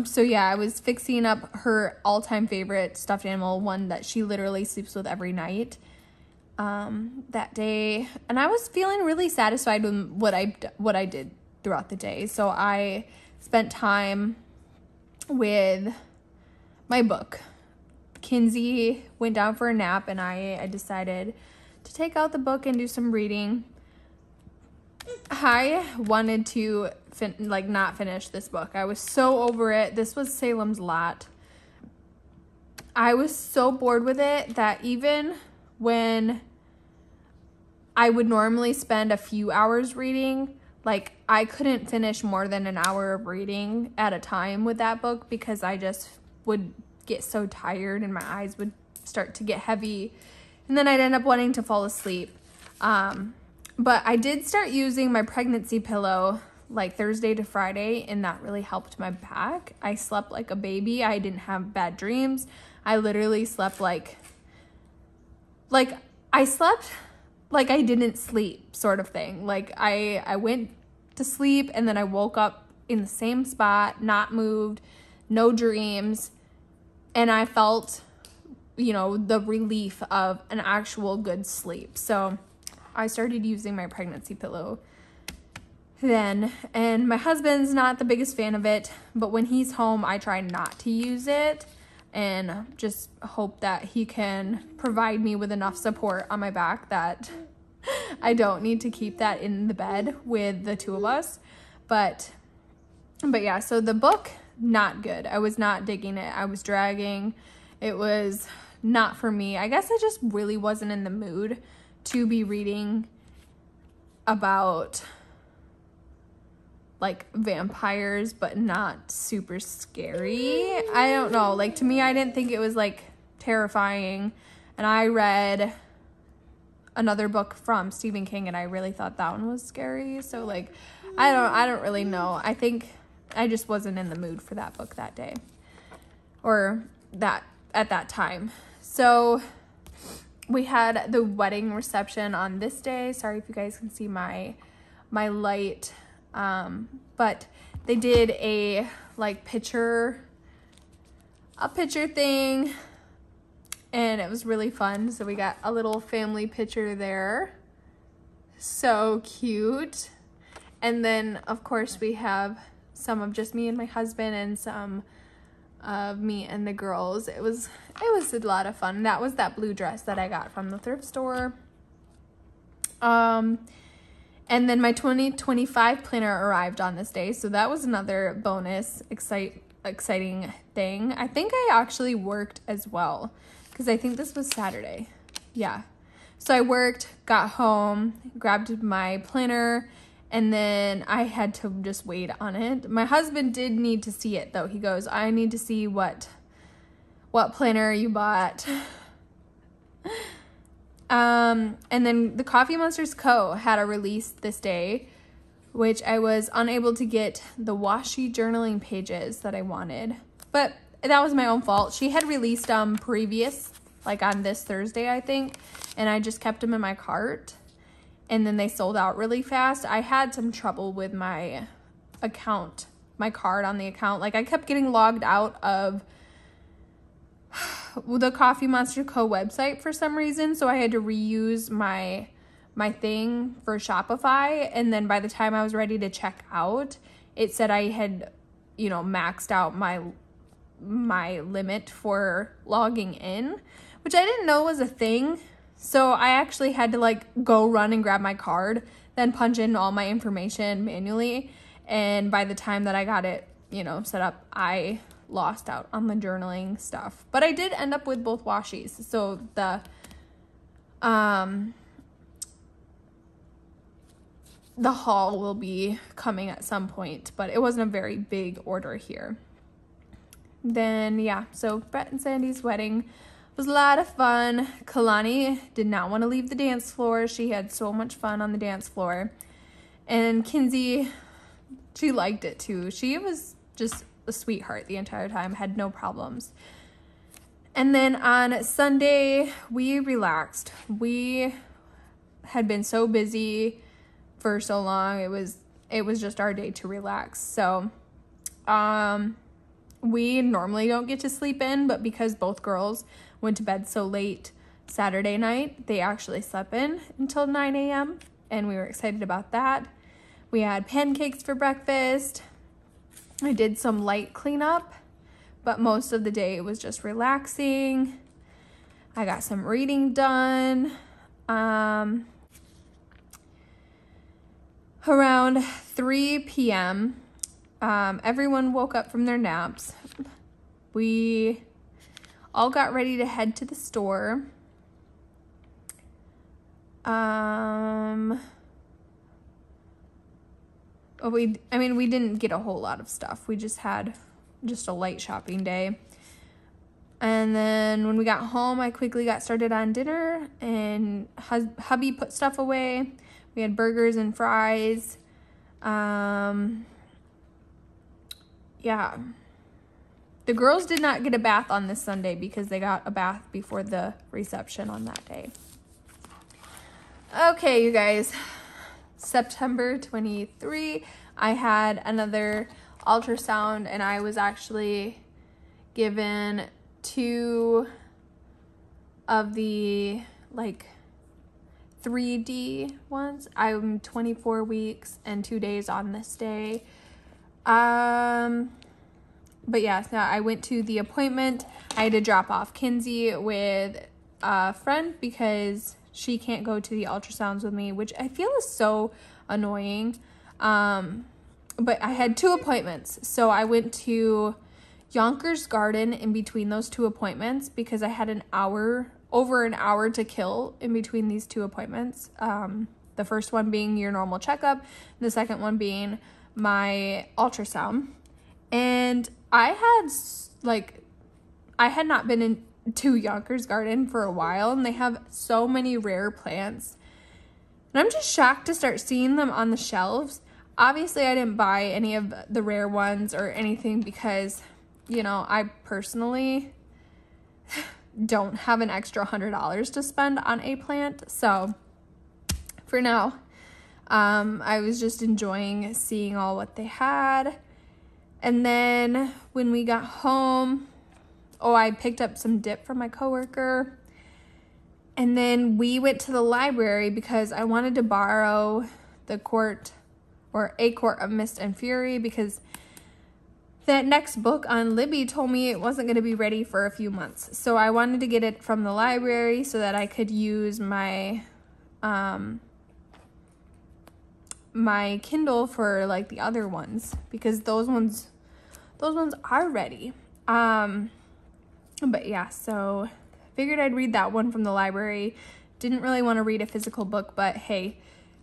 So yeah, I was fixing up her all-time favorite stuffed animal, one that she literally sleeps with every night, that day, and I was feeling really satisfied with what I did throughout the day. So I spent time with my book. Kinsey went down for a nap, and I decided to take out the book and do some reading. I wanted to not finish this book. I was so over it. This was Salem's Lot. I was so bored with it that even when I would normally spend a few hours reading, like I couldn't finish more than an hour of reading at a time with that book, because I just would get so tired and my eyes would start to get heavy, and then I'd end up wanting to fall asleep. But I did start using my pregnancy pillow like Thursday to Friday, and that really helped my back. I slept like a baby. I didn't have bad dreams. I literally slept like I slept like I didn't sleep, sort of thing. Like I went to sleep and then I woke up in the same spot, not moved, no dreams, and I felt, the relief of an actual good sleep. So I started using my pregnancy pillow then, and my husband's not the biggest fan of it, but when he's home, I try not to use it and just hope that he can provide me with enough support on my back that I don't need to keep that in the bed with the 2 of us. But yeah, so the book, not good. I was not digging it. I was dragging. It was not for me. I guess I just really wasn't in the mood to be reading about like vampires, but not super scary. I don't know. Like, to me, I didn't think it was like terrifying. And I read another book from Stephen King, and I really thought that one was scary. So like, I don't really know. I think I just wasn't in the mood for that book that day. Or at that time. So we had the wedding reception on this day. Sorry if you guys can see my light, but they did a like picture thing, and it was really fun. So we got a little family picture there. So cute. And then of course we have some of just me and my husband and some of me and the girls. It was a lot of fun. That was that blue dress that I got from the thrift store. And then my 2025 planner arrived on this day, so that was another bonus exciting thing. I think I actually worked as well, because I think this was Saturday. Yeah. So I worked, got home, grabbed my planner, and then I had to just wait on it. My husband did need to see it though. He goes, I need to see what planner you bought. And then the Coffee Monsters Co. had a release this day, which I was unable to get the washi journaling pages that I wanted. But that was my own fault. She had released previous, like on this Thursday, I think, and I just kept them in my cart. And then they sold out really fast. I had some trouble with my account, my card on the account. Like I kept getting logged out of the Coffee Monster Co. website for some reason. So I had to reuse my thing for Shopify. And then by the time I was ready to check out, it said I had, you know, maxed out my limit for logging in, which I didn't know was a thing. So I actually had to like go run and grab my card, then punch in all my information manually. And by the time that I got it, you know, set up, I lost out on the journaling stuff. But I did end up with both washies. So the haul will be coming at some point, but it wasn't a very big order here. Then yeah, so Brett and Sandy's wedding was a lot of fun. Kalani did not want to leave the dance floor. She had so much fun on the dance floor. And Kinsey, she liked it too. She was just a sweetheart the entire time, had no problems. And then on Sunday, we relaxed. We had been so busy for so long. It was just our day to relax. So, we normally don't get to sleep in, but because both girls went to bed so late Saturday night, they actually slept in until 9 a.m. and we were excited about that. We had pancakes for breakfast. I did some light cleanup, but most of the day it was just relaxing. I got some reading done. Around 3 p.m., everyone woke up from their naps. We all got ready to head to the store. We didn't get a whole lot of stuff. We just had a light shopping day. And then when we got home, I quickly got started on dinner, and hubby put stuff away. We had burgers and fries. Yeah. The girls did not get a bath on this Sunday because they got a bath before the reception on that day. Okay, you guys. September 23, I had another ultrasound, and I was actually given 2 of the like 3D ones. I'm 24 weeks and 2 days on this day. But yeah, so I went to the appointment. I had to drop off Kinsey with a friend because she can't go to the ultrasounds with me, which I feel is so annoying. But I had 2 appointments. So I went to Yonkers Garden in between those 2 appointments because I had over an hour to kill in between these 2 appointments. The first one being your normal checkup, and the second one being my ultrasound. And I had not been to Yonkers Garden for a while, and they have so many rare plants. And I'm just shocked to start seeing them on the shelves. Obviously, I didn't buy any of the rare ones or anything because, you know, I personally don't have an extra $100 to spend on a plant. So for now, I was just enjoying seeing all what they had. And then when we got home, I picked up some dip from my coworker. And then we went to the library because I wanted to borrow A Court of Mist and Fury, because that next book on Libby told me it wasn't going to be ready for a few months. So I wanted to get it from the library so that I could use my my Kindle for like the other ones, because those ones are ready. But yeah, so figured I'd read that one from the library. Didn't really want to read a physical book, but hey,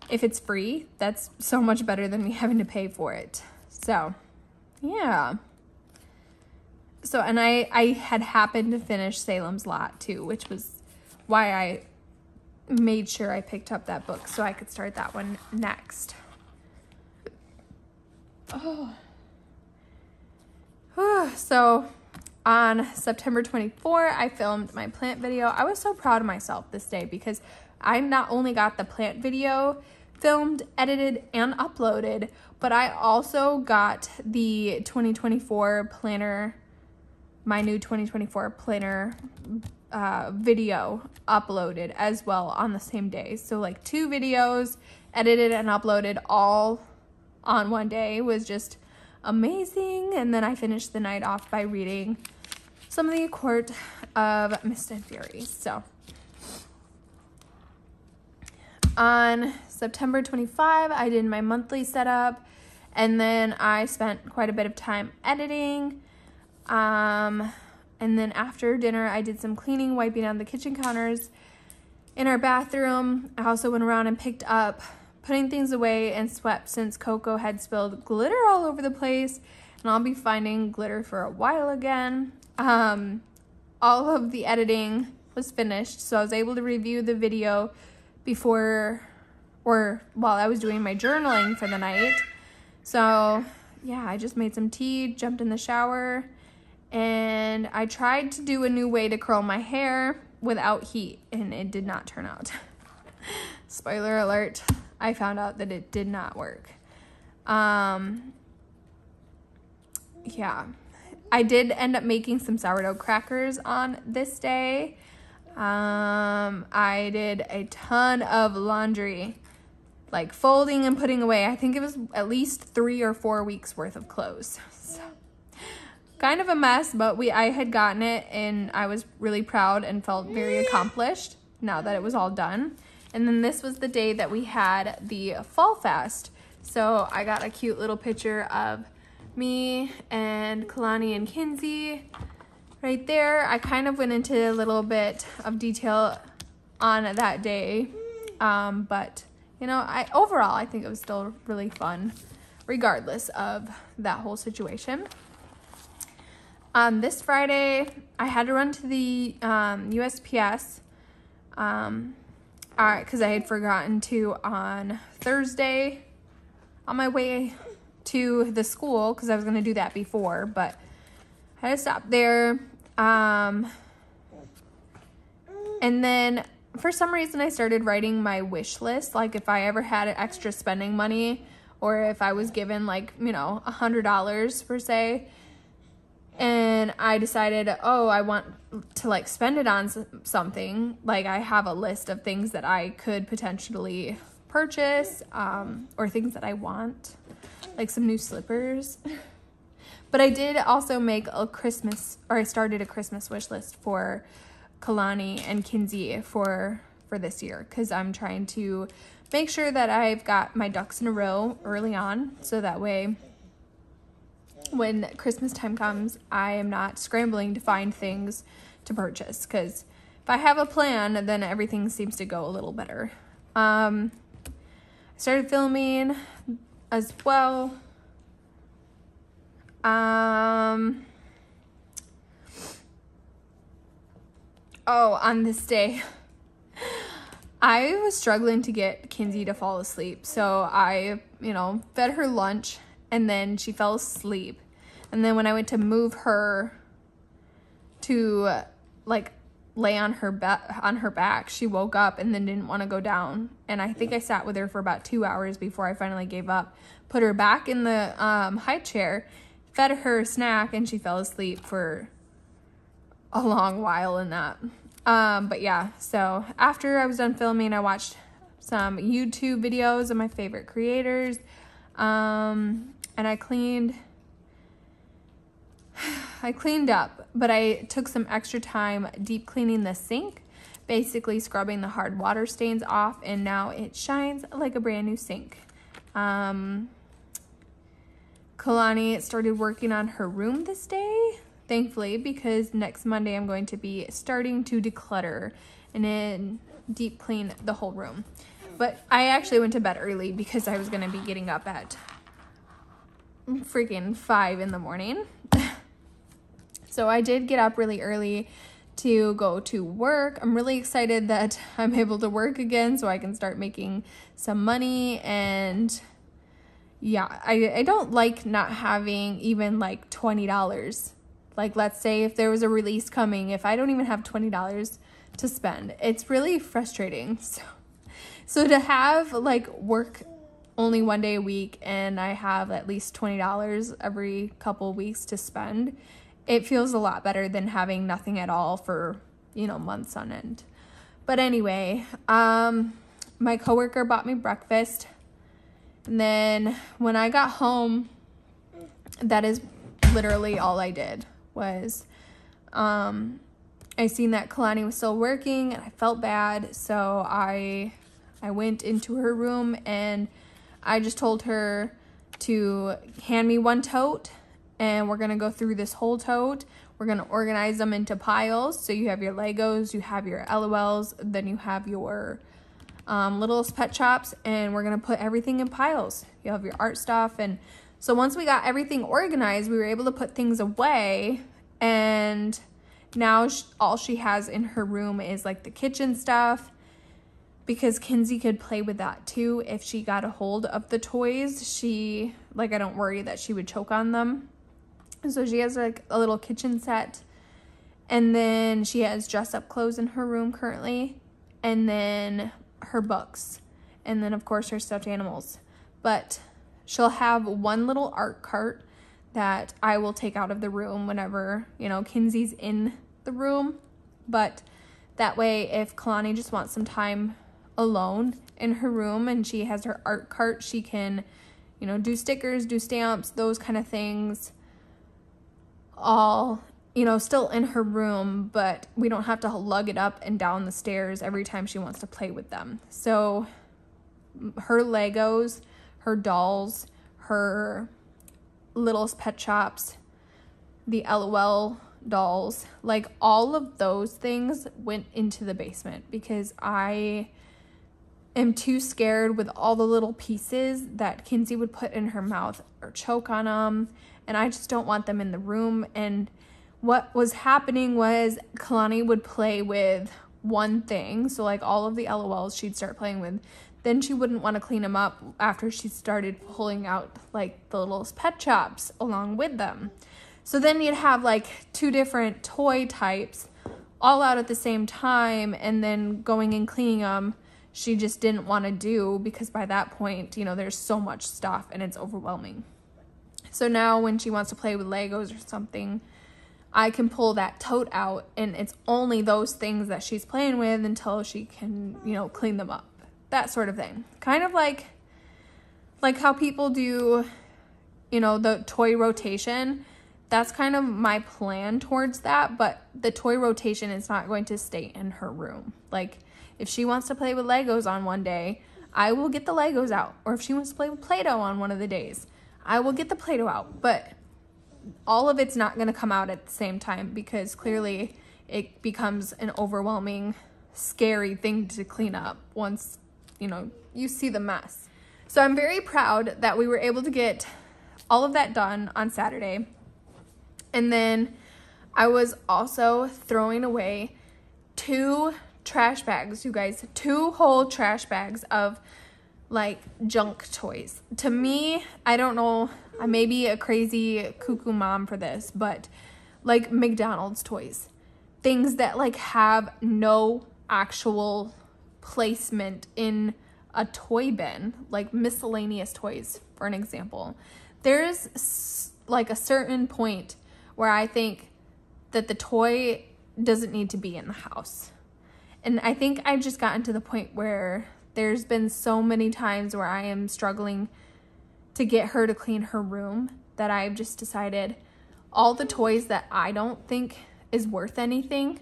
if it's free, that's so much better than me having to pay for it. So yeah. So, and I had happened to finish Salem's Lot too, which was why I made sure I picked up that book so I could start that one next. So on September 24, I filmed my plant video. I was so proud of myself this day because I not only got the plant video filmed, edited, and uploaded, but I also got the 2024 planner, my new 2024 planner video uploaded as well on the same day. So like 2 videos edited and uploaded all on one day was just amazing. And then I finished the night off by reading some of the A Court of Mist and Fury. So on September 25, I did my monthly setup, and then I spent quite a bit of time editing. And then after dinner, I did some cleaning, wiping down the kitchen counters in our bathroom. I also went around and picked up, putting things away, and swept since Coco had spilled glitter all over the place, and I'll be finding glitter for a while again. All of the editing was finished, so I was able to review the video before or while I was doing my journaling for the night. So yeah, I just made some tea, jumped in the shower, and I tried to do a new way to curl my hair without heat, and it did not turn out. Spoiler alert, I found out that it did not work. Yeah, I did end up making some sourdough crackers on this day. I did a ton of laundry, like folding and putting away. I think it was at least 3 or 4 weeks worth of clothes. So kind of a mess, but I had gotten it, and I was really proud and felt very accomplished now that it was all done. And then this was the day that we had the Fall Fest. So I got a cute little picture of me and Kalani and Kinsey right there. I kind of went into a little bit of detail on that day, but you know, overall I think it was still really fun regardless of that whole situation. This Friday I had to run to the USPS because I had forgotten to on Thursday on my way to the school, because I was going to do that before, but I had to stop there. And then for some reason I started writing my wish list, like if I ever had extra spending money, or if I was given like, you know, $100 per se, and I decided, oh, I want to like spend it on something, like I have a list of things that I could potentially purchase, or things that I want, like some new slippers. But I did also make I started a Christmas wish list for Kalani and Kinsey for this year, because I'm trying to make sure that I've got my ducks in a row early on, so that way when Christmas time comes, I am not scrambling to find things to purchase, because if I have a plan, then everything seems to go a little better. I started filming as well. On this day, I was struggling to get Kinsey to fall asleep. So I, fed her lunch, and then she fell asleep. And then when I went to move her to like lay on her back. She woke up and then didn't want to go down. And I think I sat with her for about 2 hours before I finally gave up. Put her back in the high chair, fed her a snack, and she fell asleep for a long while in that. But yeah, so after I was done filming, I watched some YouTube videos of my favorite creators. And I cleaned up, but I took some extra time deep cleaning the sink, basically scrubbing the hard water stains off, and now it shines like a brand new sink. Kalani started working on her room this day, thankfully, because next Monday I'm going to be starting to declutter and then deep clean the whole room. But I actually went to bed early because I was going to be getting up at freaking 5 in the morning. So I did get up really early to go to work. I'm really excited that I'm able to work again so I can start making some money. And yeah, I don't like not having even like $20. Like, let's say if there was a release coming, if I don't even have $20 to spend, it's really frustrating. So to have like work only 1 day a week and I have at least $20 every couple of weeks to spend, it feels a lot better than having nothing at all for, you know, months on end. But anyway, my coworker bought me breakfast. And then when I got home, that is literally all I did was, I seen that Kalani was still working and I felt bad. So I went into her room and I just told her to hand me one tote. And we're going to go through this whole tote. We're going to organize them into piles. So you have your Legos, you have your LOLs, then you have your littlest pet shops, and we're going to put everything in piles. You have your art stuff. And so once we got everything organized, we were able to put things away. And now all she has in her room is like the kitchen stuff, because Kinsey could play with that too. If she got a hold of the toys, I don't worry that she would choke on them. So she has like a little kitchen set, and then she has dress up clothes in her room currently, and then her books, and then of course her stuffed animals. But she'll have one little art cart that I will take out of the room whenever, you know, Kinsey's in the room. But that way, if Kalani just wants some time alone in her room and she has her art cart, she can, you know, do stickers, do stamps, those kind of things, all, you know, still in her room, but we don't have to lug it up and down the stairs every time she wants to play with them. So her Legos, her dolls, her littlest pet shops, the LOL dolls, like all of those things went into the basement because I am too scared with all the little pieces that Kinsey would put in her mouth or choke on them. And I just don't want them in the room. And what was happening was Kalani would play with one thing. So like all of the LOLs she'd start playing with. Then she wouldn't want to clean them up after she started pulling out like the little pet shops along with them. So then you'd have like 2 different toy types all out at the same time, and then going and cleaning them she just didn't want to do, because by that point, you know, there's so much stuff and it's overwhelming. So now when she wants to play with Legos or something, I can pull that tote out and it's only those things that she's playing with until she can, you know, clean them up. That sort of thing. Kind of like how people do, you know, the toy rotation. That's kind of my plan towards that, but the toy rotation is not going to stay in her room. Like, if she wants to play with Legos on one day, I will get the Legos out. Or if she wants to play with Play-Doh on one of the days, I will get the Play-Doh out. But all of it's not going to come out at the same time, because clearly it becomes an overwhelming, scary thing to clean up once, you know, you see the mess. So I'm very proud that we were able to get all of that done on Saturday. And then I was also throwing away 2 trash bags, you guys. 2 whole trash bags of like junk toys. To me, I don't know, I may be a crazy cuckoo mom for this, but like McDonald's toys. things that like have no actual placement in a toy bin, like miscellaneous toys, for an example. There's like a certain point where I think that the toy doesn't need to be in the house. And I think I've just gotten to the point where there's been so many times where I am struggling to get her to clean her room that I've just decided all the toys that I don't think is worth anything,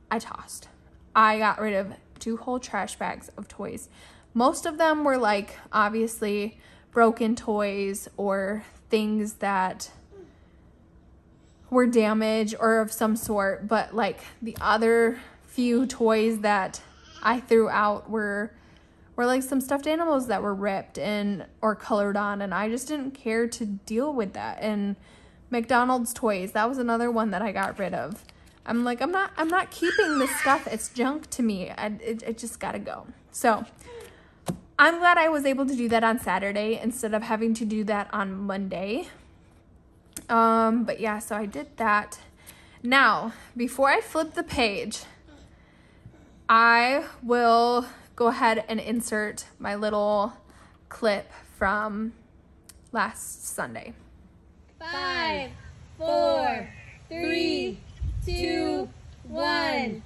I tossed. I got rid of 2 whole trash bags of toys. Most of them were like obviously broken toys or things that were damaged or of some sort, but like the other few toys that I threw out were like some stuffed animals that were ripped and or colored on, and I just didn't care to deal with that. And McDonald's toys, that was another one that I got rid of. I'm like, I'm not keeping this stuff. It's junk to me. It just gotta go. So I'm glad I was able to do that on Saturday instead of having to do that on Monday. But yeah, so I did that. Now, before I flip the page, I will go ahead and insert my little clip from last Sunday. 5, 4, 3, 2, 1.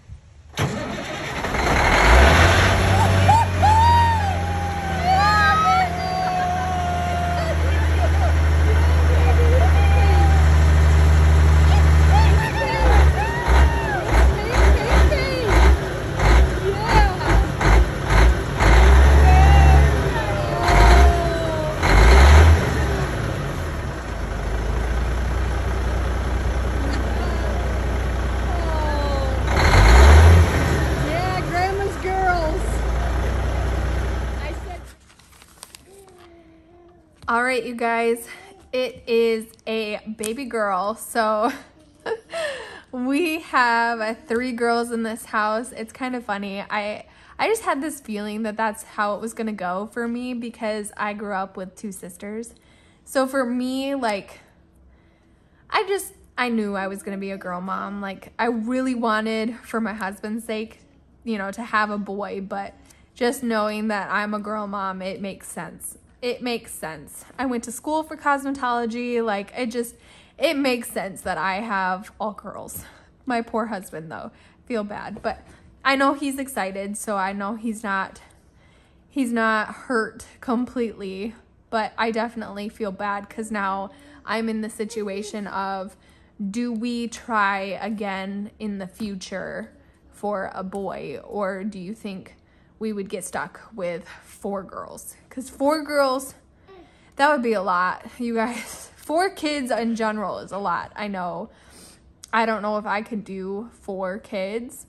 All right, you guys, it is a baby girl. So we have 3 girls in this house. It's kind of funny. I just had this feeling that that's how it was going to go for me because I grew up with 2 sisters. So for me, like, I knew I was going to be a girl mom. Like, I really wanted, for my husband's sake, you know, to have a boy, but just knowing that I'm a girl mom, it makes sense. It makes sense. I went to school for cosmetology. Like, it makes sense that I have all girls. My poor husband, though, feel bad, but I know he's excited, so I know he's not hurt completely, but I definitely feel bad because now I'm in the situation of, do we try again in the future for a boy, or do you think we would get stuck with 4 girls? Because 4 girls, that would be a lot, you guys. 4 kids in general is a lot, I know. I don't know if I could do 4 kids,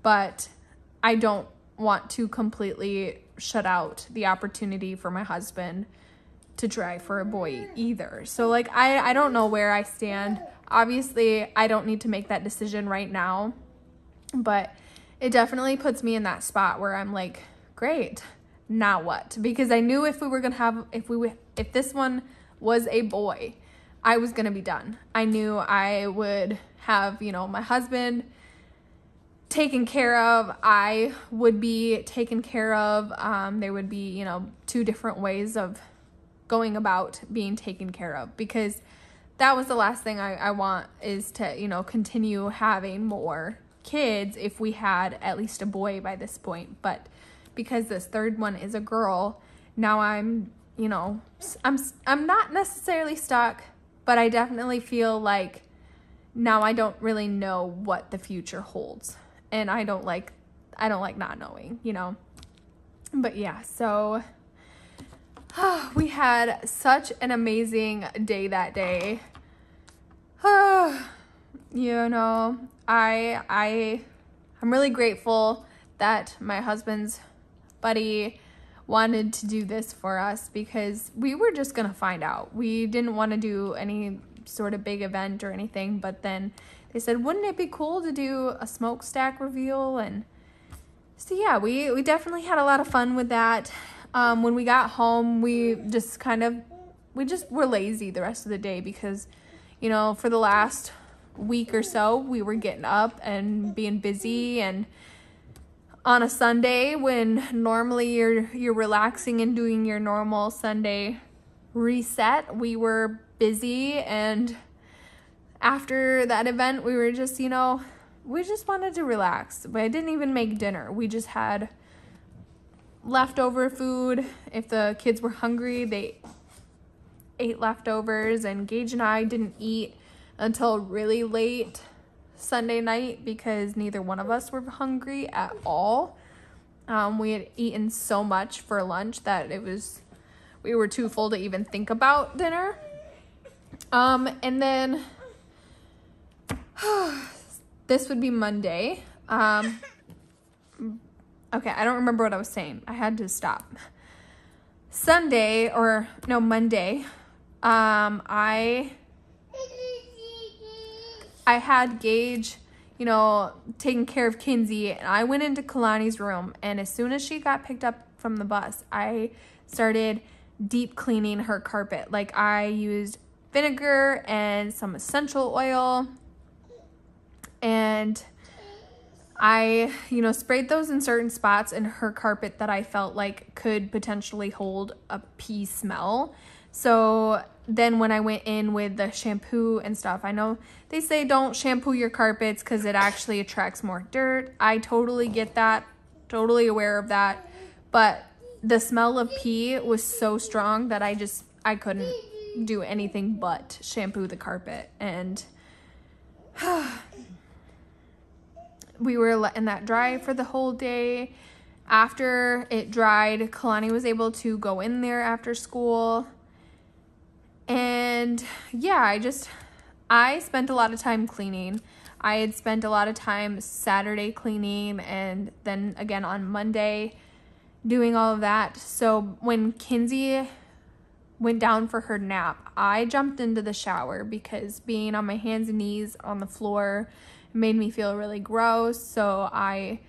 but I don't want to completely shut out the opportunity for my husband to try for a boy either. So like, I don't know where I stand. Obviously, I don't need to make that decision right now, but it definitely puts me in that spot where I'm like, great, now what? Because I knew if we were gonna have, if this one was a boy, I was gonna be done. I knew I would have, you know, my husband taken care of. I would be taken care of. There would be, you know, 2 different ways of going about being taken care of, because that was the last thing I want, is to, you know, continue having more kids if we had at least a boy by this point. But because this 3rd one is a girl, now I'm, you know, I'm not necessarily stuck, but I definitely feel like now I don't really know what the future holds, and I don't like not knowing, you know. But yeah, so we had such an amazing day that day. You know, I'm really grateful that my husband's buddy wanted to do this for us, because we were just gonna find out. We didn't want to do any sort of big event or anything, but then they said, wouldn't it be cool to do a smokestack reveal? And so yeah, we definitely had a lot of fun with that. When we got home, we just were lazy the rest of the day, because, you know, for the last week or so, we were getting up and being busy, and on a Sunday when normally you're relaxing and doing your normal Sunday reset, we were busy. And after that event, we were just, we just wanted to relax. But I didn't even make dinner. We just had leftover food. If the kids were hungry, they ate leftovers, and Gage and I didn't eat until really late Sunday night because neither one of us were hungry at all. We had eaten so much for lunch that we were too full to even think about dinner. And then this would be Monday. Okay, I don't remember what I was saying. I had to stop. Monday, I had Gage, taking care of Kinsey, and I went into Kalani's room, and as soon as she got picked up from the bus, I started deep cleaning her carpet. Like, I used vinegar and some essential oil, and I, sprayed those in certain spots in her carpet that I felt like could potentially hold a pee smell. So then when I went in with the shampoo and stuff, I know they say don't shampoo your carpets because it actually attracts more dirt. I totally get that, totally aware of that. But the smell of pee was so strong that I couldn't do anything but shampoo the carpet. And we were letting that dry for the whole day. After it dried, Kalani was able to go in there after school. And yeah, I spent a lot of time cleaning. I had spent a lot of time Saturday cleaning, and then again on Monday doing all of that. So when Kinsey went down for her nap, I jumped into the shower because being on my hands and knees on the floor made me feel really gross. So I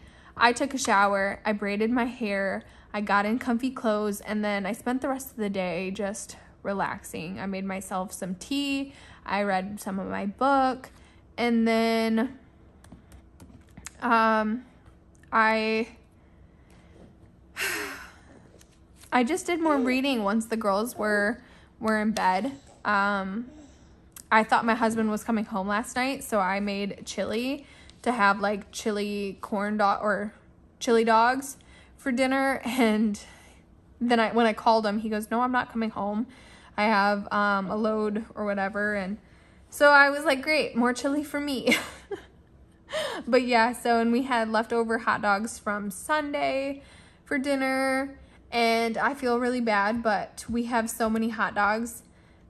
took a shower, I braided my hair, I got in comfy clothes, and then I spent the rest of the day just relaxing. I made myself some tea, I read some of my book, and then I just did more reading once the girls were in bed. I thought my husband was coming home last night, so I made chili to have like chili dogs for dinner. And then when I called him, he goes, "No, I'm not coming home. I have a load or whatever." And so I was like, great, more chili for me. But yeah, and we had leftover hot dogs from Sunday for dinner, and I feel really bad, but we have so many hot dogs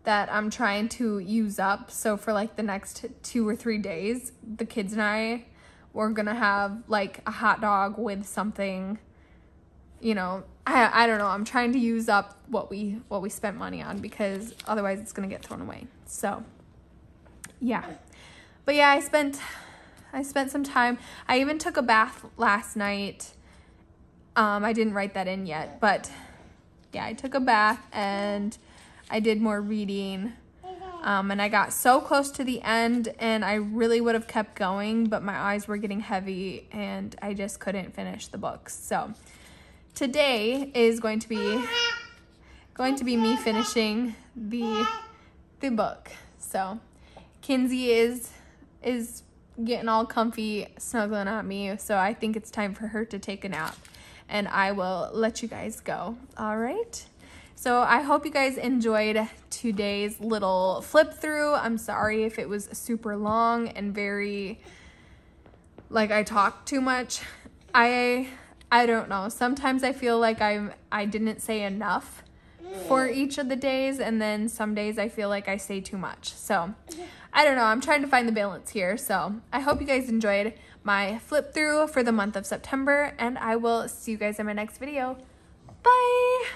that I'm trying to use up. So for like the next 2 or 3 days, the kids and I were gonna have like a hot dog with something, I don't know. I'm trying to use up what we spent money on, because otherwise it's gonna get thrown away. So yeah, but yeah, I spent some time. I even took a bath last night. I didn't write that in yet, but yeah, I took a bath and I did more reading. And I got so close to the end, and I really would have kept going, but my eyes were getting heavy and I just couldn't finish the books. So today is going to be me finishing the book. So Kinsey is getting all comfy, snuggling at me, so I think it's time for her to take a nap, and I will let you guys go. All right. So I hope you guys enjoyed today's little flip through. I'm sorry if it was super long and I talked too much. I don't know. Sometimes I feel like I didn't say enough for each of the days, and then some days I feel like I say too much. So I don't know. I'm trying to find the balance here. So I hope you guys enjoyed my flip through for the month of September, and I will see you guys in my next video. Bye!